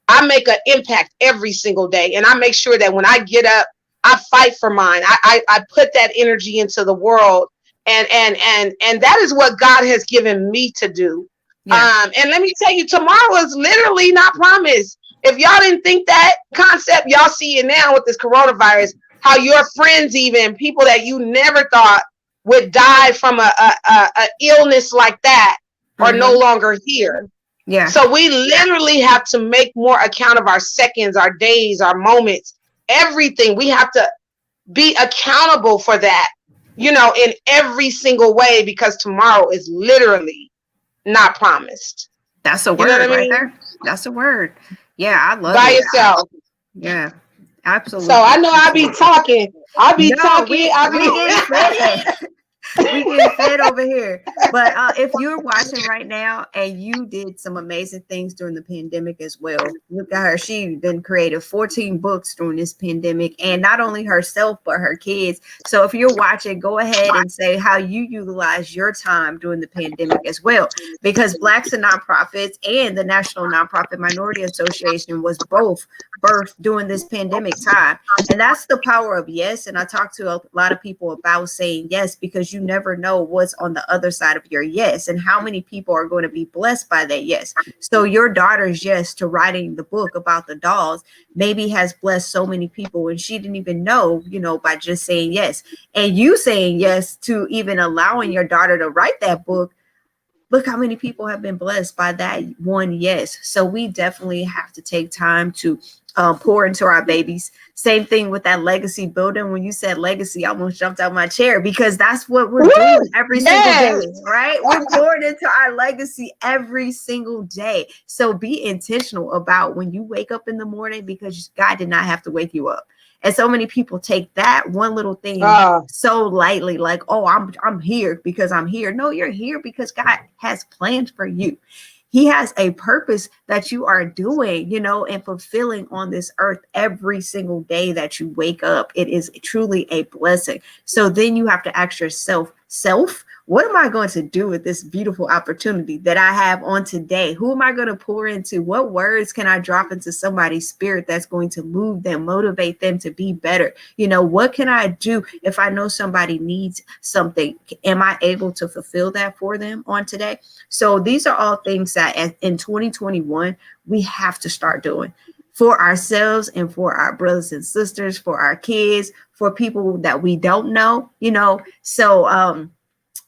I make an impact every single day, and I make sure that when I get up, I fight for mine. I put that energy into the world, and that is what God has given me to do. Yeah. And let me tell you, tomorrow is literally not promised. If y'all didn't think that concept, y'all see it now with this coronavirus, how your friends, even people that you never thought would die from a illness like that, are no longer here. Yeah. So we literally have to make more account of our seconds, our days, our moments, everything. We have to be accountable for that, you know, in every single way, because tomorrow is literally not promised. That's a word, you know right there. That's a word. Yeah, I love by it. yourself. Yeah, absolutely. So I know I be talking. We getting fed over here. But if you're watching right now and you did some amazing things during the pandemic as well, look at her. She then created 14 books during this pandemic, and not only herself, but her kids. So if you're watching, go ahead and say how you utilize your time during the pandemic as well, because Blacks and Nonprofits and the National Nonprofit Minority Association was both birthed during this pandemic time. And that's the power of yes. And I talk to a lot of people about saying yes, because you never know what's on the other side of your yes and how many people are going to be blessed by that yes. So your daughter's yes to writing the book about the dolls maybe has blessed so many people, and she didn't even know, you know, by just saying yes. And you saying yes to even allowing your daughter to write that book, look how many people have been blessed by that one yes. So we definitely have to take time to pour into our babies. Same thing with that legacy building. When you said legacy, I almost jumped out my chair, because that's what we're doing every single day, right? We're pouring into our legacy every single day. So be intentional about when you wake up in the morning, because God did not have to wake you up. And so many people take that one little thing so lightly, like, oh, I'm here because I'm here. No, you're here because God has plans for you. He has a purpose that you are doing, you know, and fulfilling on this earth every single day that you wake up. It is truly a blessing. So then you have to ask yourself, what am I going to do with this beautiful opportunity that I have on today? Who am I going to pour into? What words can I drop into somebody's spirit that's going to move them, motivate them to be better? You know, what can I do if I know somebody needs something? Am I able to fulfill that for them on today? So these are all things that in 2021, we have to start doing for ourselves and for our brothers and sisters, for our kids, for people that we don't know, you know. So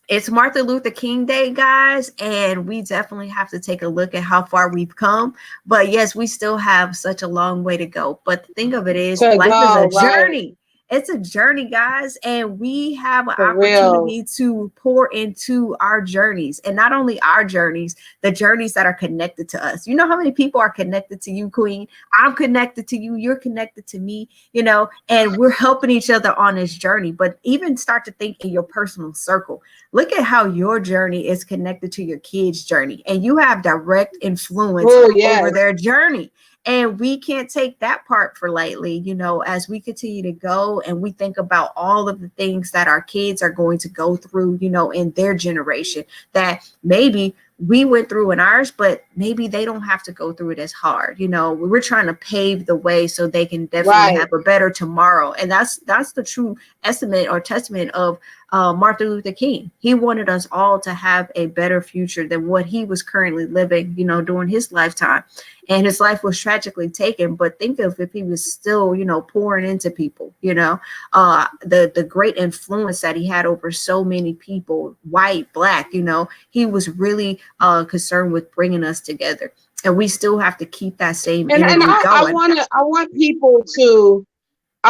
it's Martin Luther King Day, guys, and we definitely have to take a look at how far we've come. But yes, we still have such a long way to go. But the thing of it is, life is a journey. It's a journey, guys, and we have an For real. opportunity to pour into our journeys, and not only our journeys, the journeys that are connected to us. You know how many people are connected to you, Queen? I'm connected to you, you're connected to me, you know, and we're helping each other on this journey. But even start to think in your personal circle. Look at how your journey is connected to your kids' journey, and you have direct influence Oh, over yes. their journey. And we can't take that part for lightly, you know, as we continue to go and we think about all of the things that our kids are going to go through, you know, in their generation that maybe we went through in ours, but maybe they don't have to go through it as hard. You know, we're trying to pave the way so they can definitely Right. have a better tomorrow. And that's the true estimate or testament of Martin Luther King. He wanted us all to have a better future than what he was currently living, you know, during his lifetime. And his life was tragically taken. But think of if he was still, you know, pouring into people, you know, the great influence that he had over so many people, white, black, you know, he was really concerned with bringing us together. And we still have to keep that same And energy I going.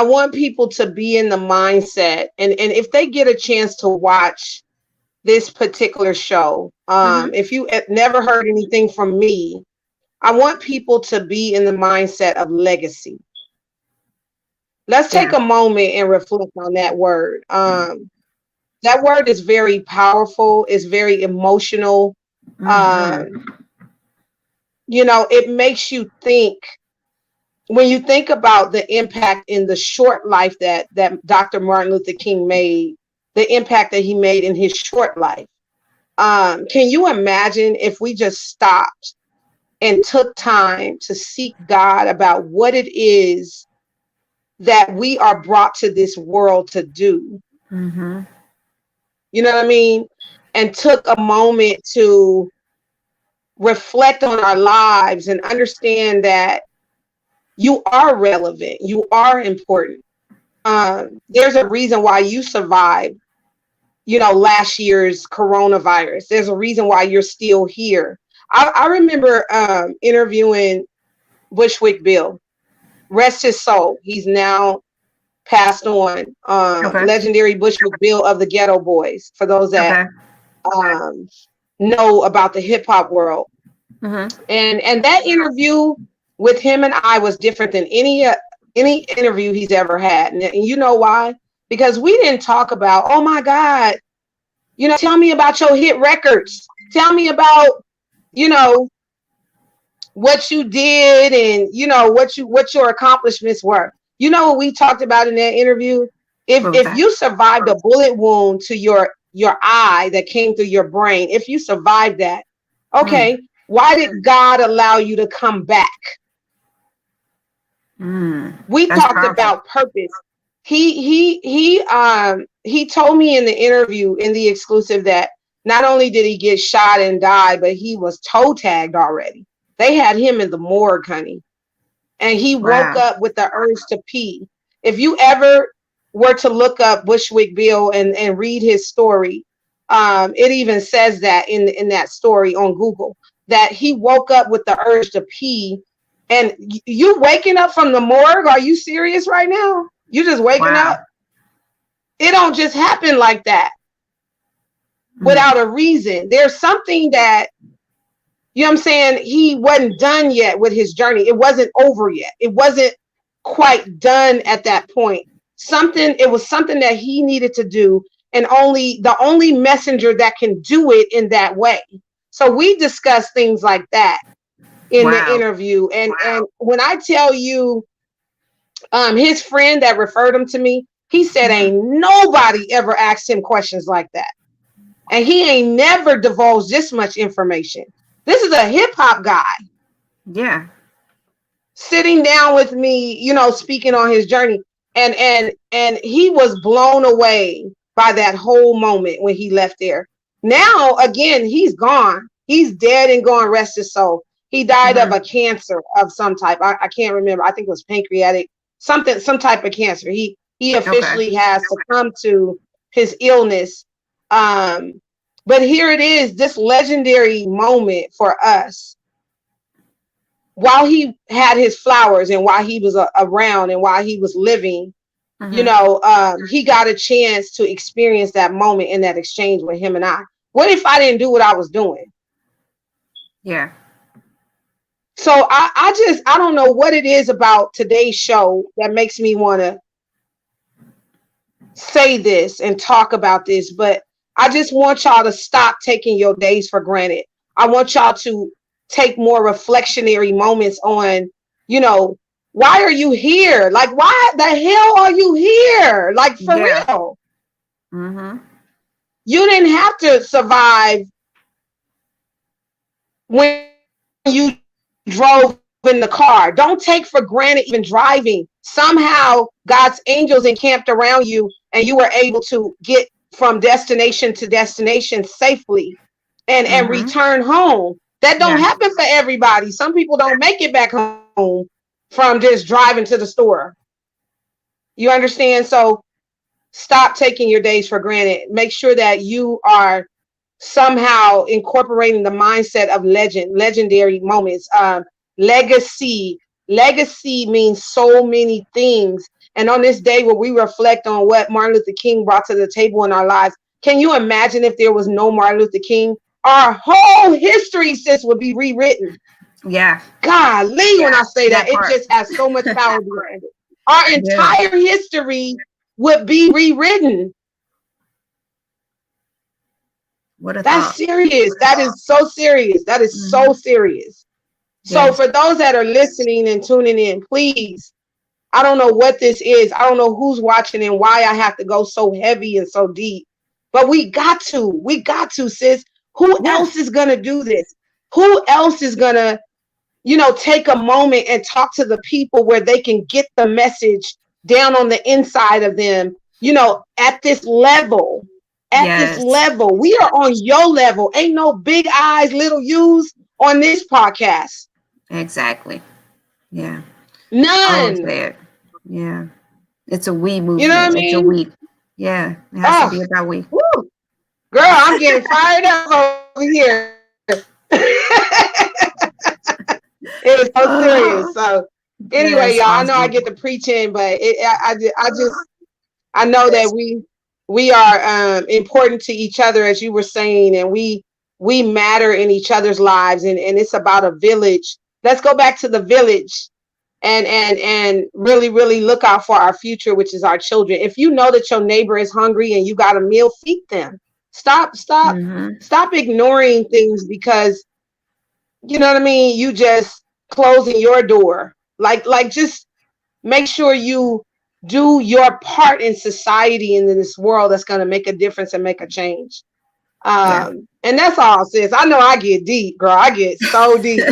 want people to be in the mindset, and if they get a chance to watch this particular show, Mm-hmm. if you have never heard anything from me, I want people to be in the mindset of legacy. Let's take Yeah. a moment and reflect on that word. That word is very powerful. It's very emotional. Mm-hmm. Um, you know, it makes you think. When you think about the impact in the short life that Dr. Martin Luther King made, the impact that he made in his short life, can you imagine if we just stopped and took time to seek God about what it is that we are brought to this world to do? Mm-hmm. You know what I mean? And took a moment to reflect on our lives and understand that you are relevant, you are important. There's a reason why you survived, you know, last year's coronavirus. There's a reason why you're still here. I remember interviewing Bushwick Bill, rest his soul. He's now passed on. Okay. Legendary Bushwick Bill of the Ghetto Boys, for those that Okay. um, know about the hip hop world. Mm-hmm. And that interview with him and I was different than any interview he's ever had. And you know why? Because we didn't talk about, oh my God, you know, tell me about your hit records. Tell me about, you know, what you did and you know what your accomplishments were. You know what we talked about in that interview? What was If that? you survived a bullet wound to your eye that came through your brain, if you survived that, Mm. okay, why did God allow you to come back? Mm. We That's talked powerful. about purpose. He told me in the interview, in the exclusive, that not only did he get shot and die, but he was toe tagged already. They had him in the morgue, honey, and he woke Wow. up with the urge to pee. If you ever were to look up Bushwick Bill and read his story, it even says that in that story on Google, that he woke up with the urge to pee. And you waking up from the morgue? Are you serious right now? You just waking Wow. up? It don't just happen like that Mm. without a reason. There's something that, you know what I'm saying, he wasn't done yet with his journey. It wasn't over yet. It wasn't quite done at that point. It was something that he needed to do, and the only messenger that can do it in that way. So we discuss things like that in the Wow. interview. And when I tell you, his friend that referred him to me, he said Mm-hmm. ain't nobody ever asked him questions like that. And he ain't never divulged this much information. This is a hip hop guy Yeah. sitting down with me, you know, speaking on his journey. And he was blown away by that whole moment when he left there. Now, again, he's gone. He's dead and gone, rest his soul. He died of Mm-hmm. a cancer of some type. I can't remember. I think it was pancreatic, some type of cancer. He Okay. officially has succumbed to his illness. Um, but here it is, this legendary moment for us, while he had his flowers and while he was around and while he was living, He got a chance to experience that moment in that exchange with him and I. What if I didn't do what I was doing? Yeah. So I don't know what it is about today's show that makes me want to say this and talk about this, but I just want y'all to stop taking your days for granted. I want y'all to take more reflectionary moments on, why are you here? Like, why the hell are you here? Like, for real. Mm-hmm. You didn't have to survive when you drove in the car. Don't take for granted even driving. Somehow God's angels encamped around you and you were able to get from destination to destination safely and return home. That don't happen for everybody. Some people don't make it back home from just driving to the store. You understand? So stop taking your days for granted. Make sure that you are somehow incorporating the mindset of legendary moments. Legacy. Legacy means so many things. And on this day where we reflect on what Martin Luther King brought to the table in our lives, can you imagine if there was no Martin Luther King? Our whole history, sis, would be rewritten. Yeah. Golly, when I say that, it just has so much power behind it. Our entire history would be rewritten. That's serious. That is so serious. That is so serious. So for those that are listening and tuning in, please, I don't know what this is. I don't know who's watching and why I have to go so heavy and so deep. But we got to, sis. Who else is going to do this? Who else is going to, take a moment and talk to the people where they can get the message down on the inside of them, at this level. This level. We are on your level. Ain't no big eyes, little U's on this podcast. Exactly. Yeah. None. Yeah. It's a we movement. You know what I mean? It's a we. Yeah. It has to be about we. Woo. Girl, I'm getting fired up over here. It is so serious. So anyway, y'all, I know I get to preaching, but I know that we are important to each other, as you were saying, and we matter in each other's lives, and it's about a village. Let's go back to the village and really, really look out for our future, which is our children. If you know that your neighbor is hungry and you got a meal, feed them. Stop ignoring things because, you know what I mean? You just closing your door. Like just make sure you do your part in society and in this world that's going to make a difference and make a change. And that's all, sis. I know I get deep, girl. I get so deep.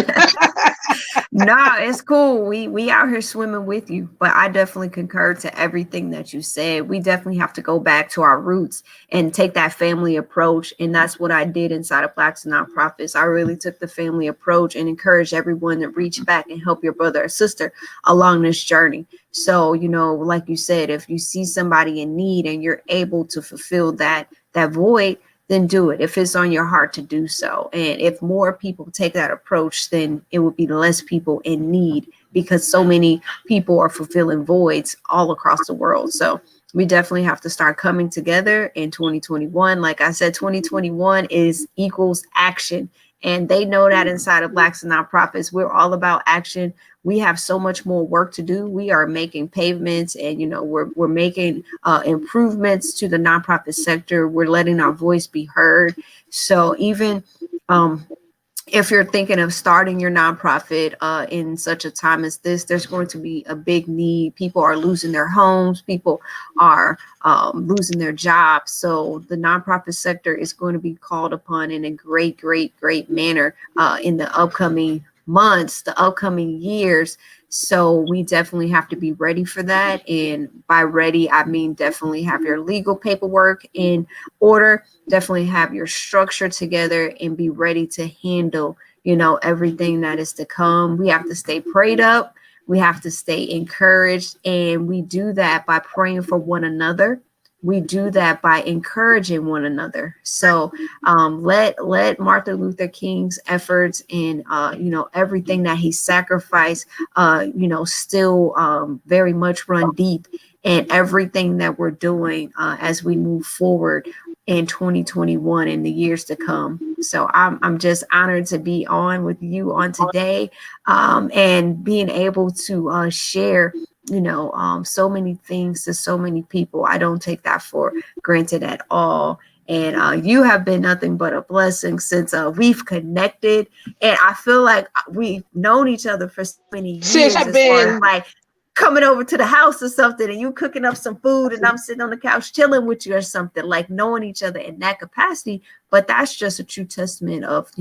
No, it's cool. We out here swimming with you, but I definitely concur to everything that you said. We definitely have to go back to our roots and take that family approach. And that's what I did inside of Blacks and Nonprofits. I really took the family approach and encouraged everyone to reach back and help your brother or sister along this journey. So, like you said, if you see somebody in need and you're able to fulfill that void, then do it if it's on your heart to do so. And if more people take that approach, then it would be less people in need because so many people are fulfilling voids all across the world. So we definitely have to start coming together in 2021. Like I said, 2021 equals action. And they know that inside of Blacks and Nonprofits, we're all about action. We have so much more work to do. We are making pavements and, we're making improvements to the nonprofit sector. We're letting our voice be heard. So even if you're thinking of starting your nonprofit in such a time as this, there's going to be a big need. People are losing their homes. People are losing their jobs. So the nonprofit sector is going to be called upon in a great, great, great manner in the upcoming months, the upcoming years. So we definitely have to be ready for that. And by ready, I mean definitely have your legal paperwork in order, definitely have your structure together and be ready to handle, everything that is to come. We have to stay prayed up. We have to stay encouraged. And we do that by praying for one another. We do that by encouraging one another. So let Martin Luther King's efforts and, everything that he sacrificed, still very much run deep and everything that we're doing as we move forward in 2021 and the years to come. So I'm just honored to be on with you on today, and being able to share, so many things to so many people. I don't take that for granted at all. And you have been nothing but a blessing since we've connected. And I feel like we've known each other for so many years. Since I've been like coming over to the house or something, and you cooking up some food and I'm sitting on the couch chilling with you or something, like knowing each other in that capacity. But that's just a true testament of,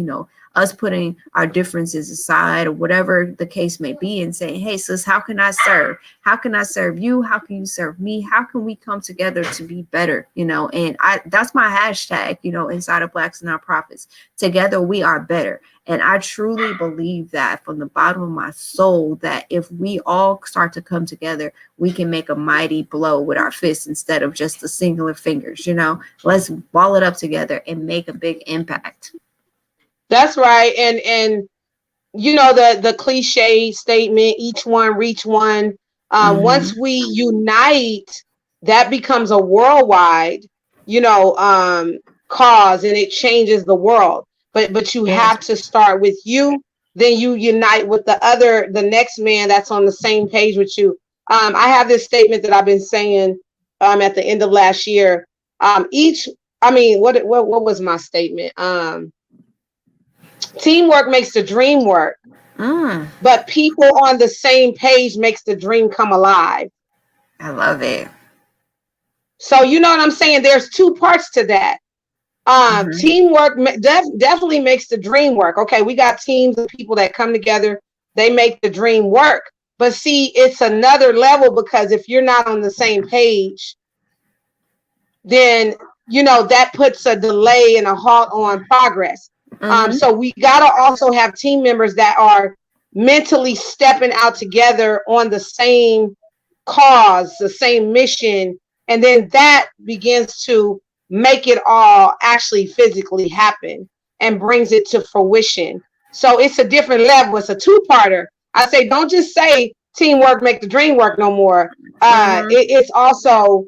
us putting our differences aside or whatever the case may be and saying, hey, sis, how can I serve? How can I serve you? How can you serve me? How can we come together to be better? And that's my hashtag, inside of Blacks and Nonprofits. Together we are better. And I truly believe that from the bottom of my soul, that if we all start to come together, we can make a mighty blow with our fists instead of just the singular fingers. Let's ball it up together and make a big impact. That's right. And the cliche statement, each one reach one. Once we unite, that becomes a worldwide, cause, and it changes the world. But you have to start with you, then you unite with the next man that's on the same page with you. I have this statement that I've been saying at the end of last year. What was my statement? Teamwork makes the dream work, but people on the same page makes the dream come alive. I love it. So you know what I'm saying? There's two parts to that. Teamwork definitely makes the dream work. Okay, we got teams of people that come together, they make the dream work. But see, it's another level, because if you're not on the same page, then that puts a delay and a halt on progress. So we gotta also have team members that are mentally stepping out together on the same cause, the same mission, and then that begins to make it all actually physically happen and brings it to fruition. So it's a different level. It's a two-parter. I say, don't just say teamwork make the dream work no more. It's also,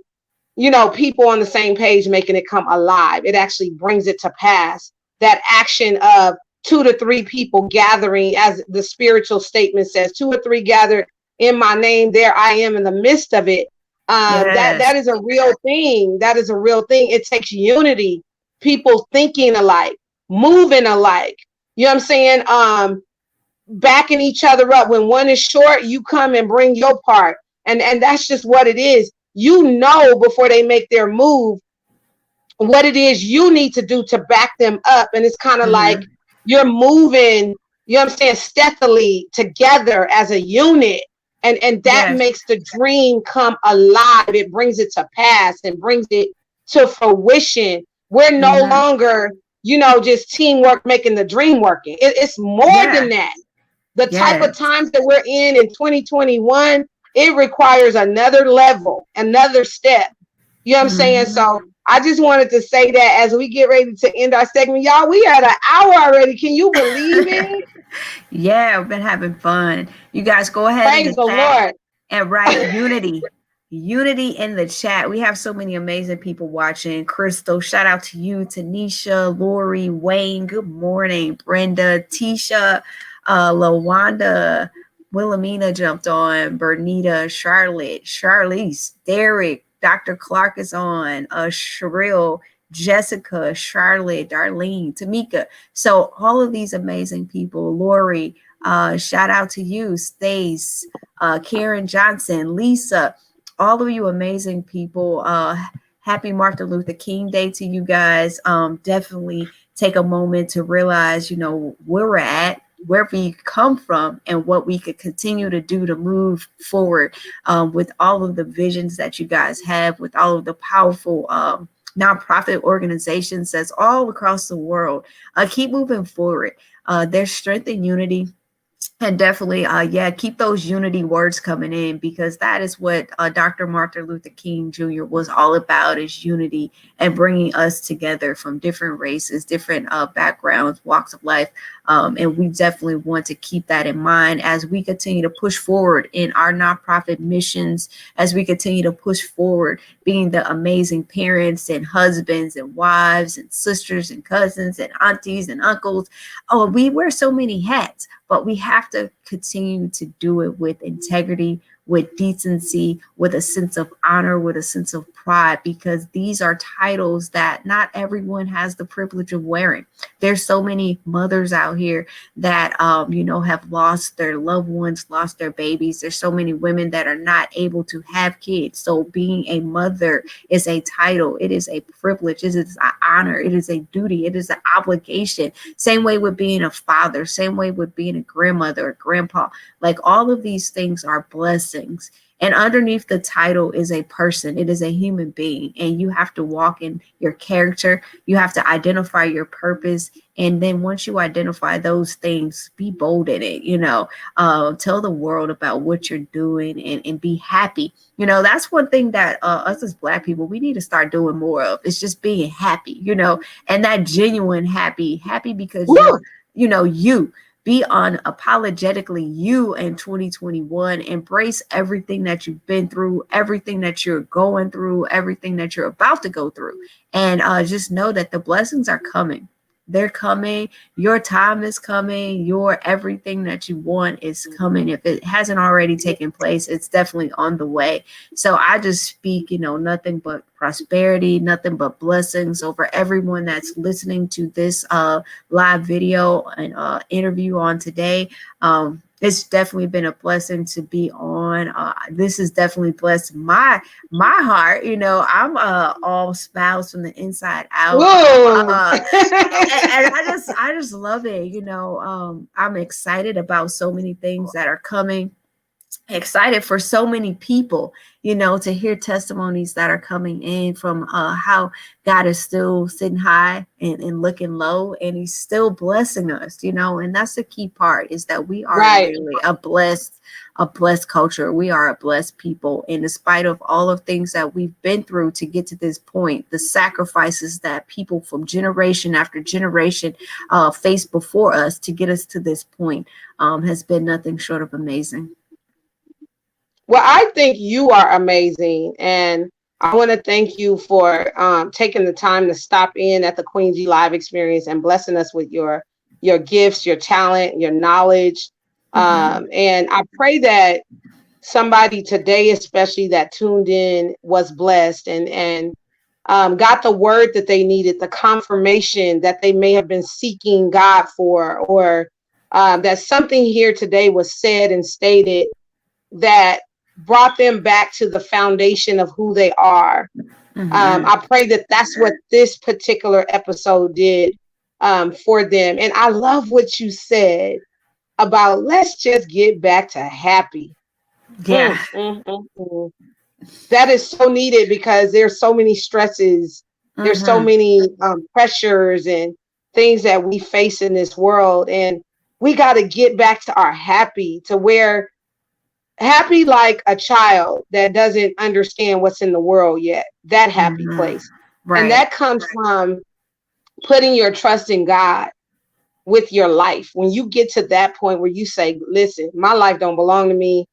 people on the same page making it come alive. It actually brings it to pass. That action of 2 to 3 people gathering, as the spiritual statement says, 2 or 3 gathered in my name, there I am in the midst of it. That is a real thing. That is a real thing. It takes unity, people thinking alike, moving alike. You know what I'm saying? Backing each other up. When one is short, you come and bring your part. And that's just what it is. Before they make their move, what it is you need to do to back them up. And it's kind of like you're moving, stealthily together as a unit. And that makes the dream come alive. It brings it to pass and brings it to fruition. We're no longer, just teamwork making the dream working. It's more than that. The type of times that we're in 2021, it requires another level, another step. You know what I'm saying? So I just wanted to say that as we get ready to end our segment, y'all, we are at an hour already. Can you believe it? Yeah, we've been having fun. You guys go ahead Praise the Lord and write unity in the chat. We have so many amazing people watching. Crystal, shout out to you. Tanisha, Lori, Wayne, good morning. Brenda, Tisha, Lawanda, Wilhelmina jumped on. Bernita, Charlotte, Charlize, Derek, Dr. Clark is on. Sherrill, Jessica, Charlotte, Darlene, Tamika. So all of these amazing people. Lori, shout out to you. Stace, Karen Johnson, Lisa, all of you amazing people. Happy Martin Luther King Day to you guys. Definitely take a moment to realize, where we're at, where we come from, and what we could continue to do to move forward with all of the visions that you guys have, with all of the powerful nonprofit organizations that's all across the world. Keep moving forward. There's strength in unity. And definitely, keep those unity words coming in, because that is what Dr. Martin Luther King Jr. was all about, is unity and bringing us together from different races, different backgrounds, walks of life, And we definitely want to keep that in mind as we continue to push forward in our nonprofit missions, as we continue to push forward being the amazing parents and husbands and wives and sisters and cousins and aunties and uncles. Oh, we wear so many hats, but we have to continue to do it with integrity, with decency, with a sense of honor, with a sense of pride, because these are titles that not everyone has the privilege of wearing. There's so many mothers out here that, have lost their loved ones, lost their babies. There's so many women that are not able to have kids. So being a mother is a title. It is a privilege. It is an honor. It is a duty. It is an obligation. Same way with being a father, same way with being a grandmother or grandpa. Like all of these things are blessings. And underneath the title is a person. It is a human being. And you have to walk in your character. You have to identify your purpose. And then once you identify those things, be bold in it, tell the world about what you're doing and be happy. That's one thing that us as Black people, we need to start doing more of. It's just being happy, and that genuine happy because you be unapologetically you in 2021. Embrace everything that you've been through, everything that you're going through, everything that you're about to go through. And just know that the blessings are coming. They're coming. Your time is coming. Your everything that you want is coming. If it hasn't already taken place, it's definitely on the way. So I just speak, nothing but prosperity, nothing but blessings over everyone that's listening to this live video and interview on today. It's definitely been a blessing to be on. This has definitely blessed my heart. I'm all smiles from the inside out. And I just love it. I'm excited about so many things that are coming. Excited for so many people, to hear testimonies that are coming in from how God is still sitting high and looking low, and he's still blessing us, and that's the key part, is that we are really a blessed culture. We are a blessed people. And in spite of all of things that we've been through to get to this point, the sacrifices that people from generation after generation faced before us to get us to this point has been nothing short of amazing. Well, I think you are amazing, and I want to thank you for taking the time to stop in at the Queen G Live experience and blessing us with your gifts, your talent, your knowledge. And I pray that somebody today, especially that tuned in, was blessed and got the word that they needed, the confirmation that they may have been seeking God for, or that something here today was said and stated that brought them back to the foundation of who they are. I pray that that's what this particular episode did for them. And I love what you said about let's just get back to happy. Yeah. That is so needed because there's so many stresses. There's so many pressures and things that we face in this world. And we got to get back to our happy, to where happy like a child that doesn't understand what's in the world yet, that happy place. Right. And that comes from putting your trust in God with your life. When you get to that point where you say, listen, my life don't belong to me.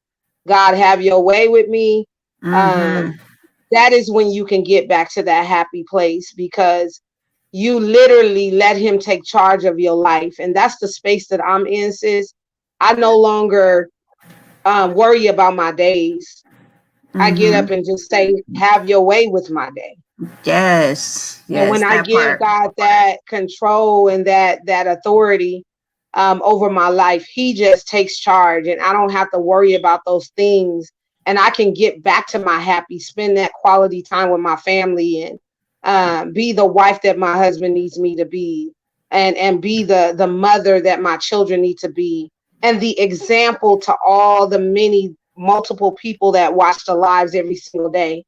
God, have your way with me. That is when you can get back to that happy place, because you literally let him take charge of your life. And that's the space that I'm in, sis. I no longer worry about my days. I get up and just say, have your way with my day. Yes. And when I give God that control and that authority over my life, he just takes charge, and I don't have to worry about those things. And I can get back to my happy, spend that quality time with my family, and be the wife that my husband needs me to be, and be the mother that my children need to be, and the example to all the multiple people that watch the lives every single day.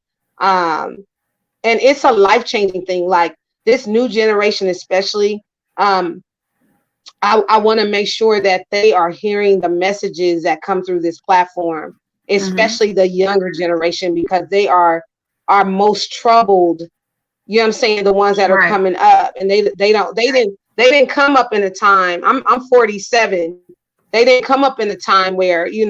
And it's a life-changing thing. Like this new generation, especially, I want to make sure that they are hearing the messages that come through this platform, especially the younger generation, because they are most troubled. You know what I'm saying? The ones that are coming up, and they they didn't come up in a time. I'm 47. They didn't come up in a time where, you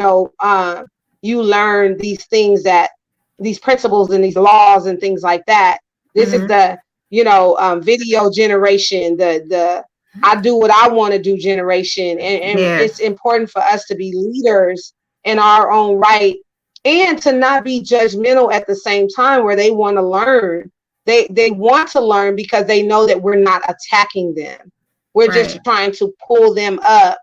learn these things, that these principles and these laws and things like that. This is the, video generation, the I do what I want to do generation. And it's important for us to be leaders in our own right, and to not be judgmental at the same time, where they want to learn. They want to learn because they know that we're not attacking them. We're just trying to pull them up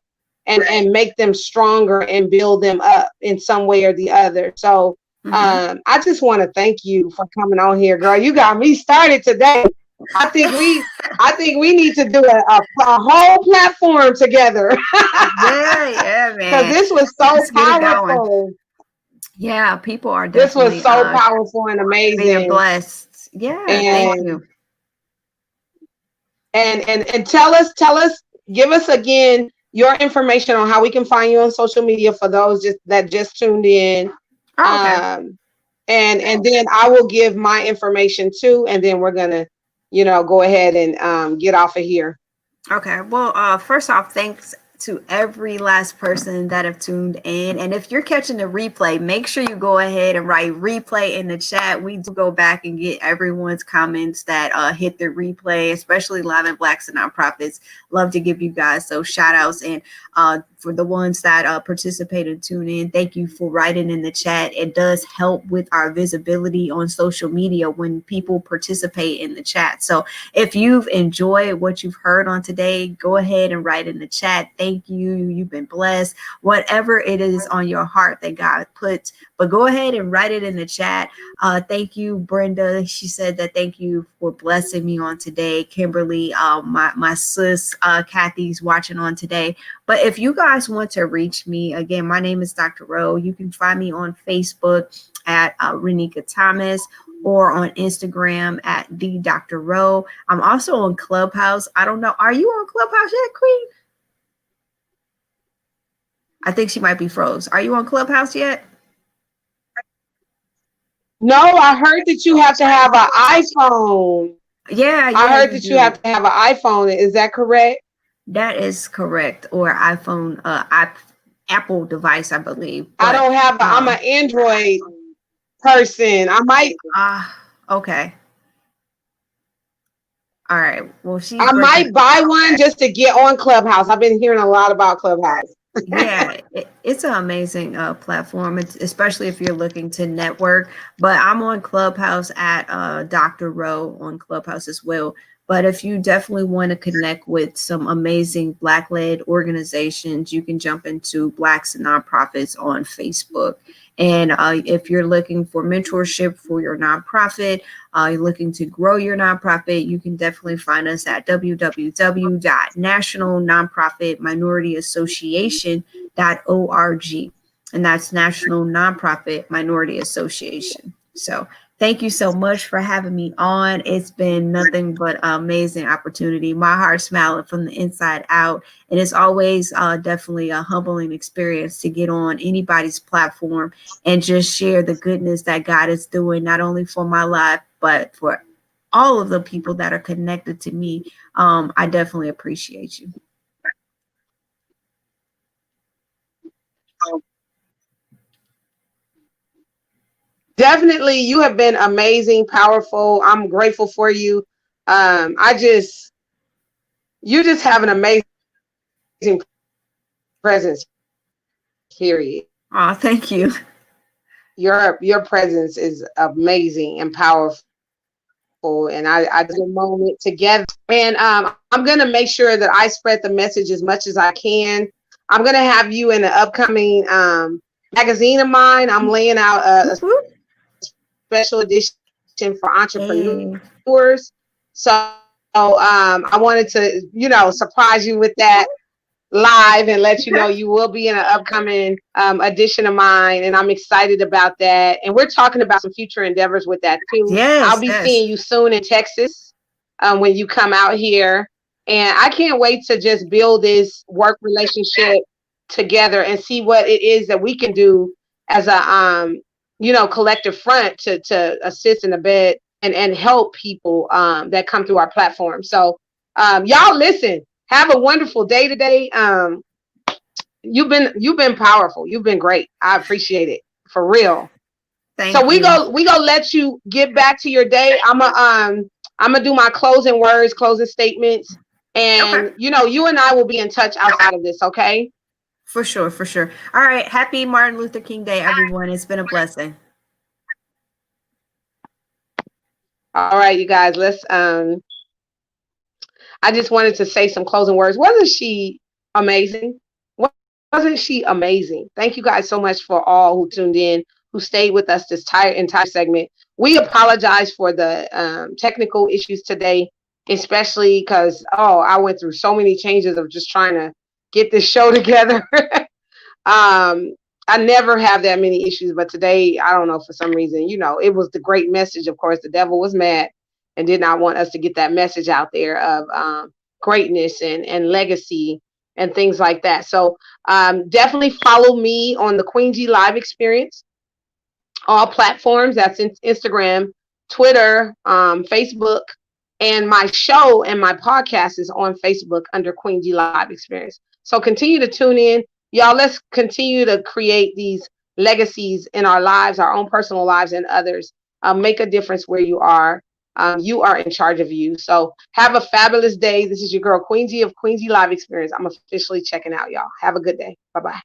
and make them stronger and build them up in some way or the other. So I just want to thank you for coming on here, girl. You got me started today. I think we need to do a whole platform together. Yeah, man. Because this was so powerful. Yeah, people are definitely. This was so powerful and amazing. Being blessed. Yeah, thank you. And tell us, give us again your information on how we can find you on social media for those that just tuned in. Oh, okay. And then I will give my information too, and then we're gonna, go ahead and get off of here. Okay. Well, first off, thanks to every last person that have tuned in. And if you're catching the replay, make sure you go ahead and write replay in the chat. We do go back and get everyone's comments that hit the replay, especially Live and Blacks and Nonprofits. Love to give you guys those shout outs. And for the ones that participate and tune in, thank you for writing in the chat. It does help with our visibility on social media when people participate in the chat. So if you've enjoyed what you've heard on today, go ahead and write in the chat. Thank you. You've been blessed. Whatever it is on your heart that God puts, but go ahead and write it in the chat. Thank you, Brenda. She said that thank you for blessing me on today. Kimberly, my sis, Kathy's watching on today. But if you guys want to reach me, again, my name is Dr. RHO. You can find me on Facebook at Renika Thomas, or on Instagram at the Dr. RHO. I'm also on Clubhouse. I don't know. Are you on Clubhouse yet, Queen? I think she might be froze. Are you on Clubhouse yet? No, I heard that you have to have an iPhone. Yeah, I heard that you have to have an iPhone. Is that correct? That is correct. Or iPhone, Apple device, I believe. But, I don't have. I'm an Android person. I might. Okay. All right. Well, I might buy one just to get on Clubhouse. I've been hearing a lot about Clubhouse. Yeah, it's an amazing platform, especially if you're looking to network. But I'm on Clubhouse at Dr. RHO on Clubhouse as well. But if you definitely want to connect with some amazing Black-led organizations, you can jump into Blacks and Nonprofits on Facebook. And if you're looking for mentorship for your nonprofit, you're looking to grow your nonprofit, you can definitely find us at www.nationalnonprofitminorityAssociation.org. And that's National Nonprofit Minority Association. So thank you so much for having me on. It's been nothing but an amazing opportunity. My heart's smiling from the inside out. And it's always definitely a humbling experience to get on anybody's platform and just share the goodness that God is doing, not only for my life, but for all of the people that are connected to me. I definitely appreciate you. Definitely, you have been amazing, powerful. I'm grateful for you. You just have an amazing presence, period. Oh, thank you. Your presence is amazing and powerful. And I did a moment together. And I'm going to make sure that I spread the message as much as I can. I'm going to have you in an upcoming magazine of mine. I'm laying out a special edition for entrepreneurs. So I wanted to, surprise you with that live and let you know you will be in an upcoming edition of mine, and I'm excited about that. And we're talking about some future endeavors with that too. Yes, I'll be seeing you soon in Texas when you come out here, and I can't wait to just build this work relationship together and see what it is that we can do as a collective front to assist in the bed and help people that come through our platform. So y'all listen. Have a wonderful day today. You've been powerful. You've been great. I appreciate it for real. So Thank you. we go let you get back to your day. I'm gonna do my closing words, closing statements, Okay. and you and I will be in touch outside of this. Okay. For sure, for sure. All right. Happy Martin Luther King Day, everyone. It's been a blessing. All right, you guys. Let's. I just wanted to say some closing words. Wasn't she amazing? Wasn't she amazing? Thank you guys so much for all who tuned in, who stayed with us this entire segment. We apologize for the technical issues today, especially because I went through so many changes of just trying to get this show together. I never have that many issues, but today, I don't know, for some reason, it was the great message. Of course, the devil was mad and did not want us to get that message out there of greatness and legacy and things like that. So definitely follow me on the Queen G Live Experience, all platforms. That's Instagram, Twitter, Facebook, and my show and my podcast is on Facebook under Queen G Live Experience. So continue to tune in, y'all. Let's continue to create these legacies in our lives, our own personal lives, and others. Make a difference where you are. You are in charge of you. So have a fabulous day. This is your girl Queen G of Queen G Live Experience. I'm officially checking out, y'all. Have a good day. Bye bye.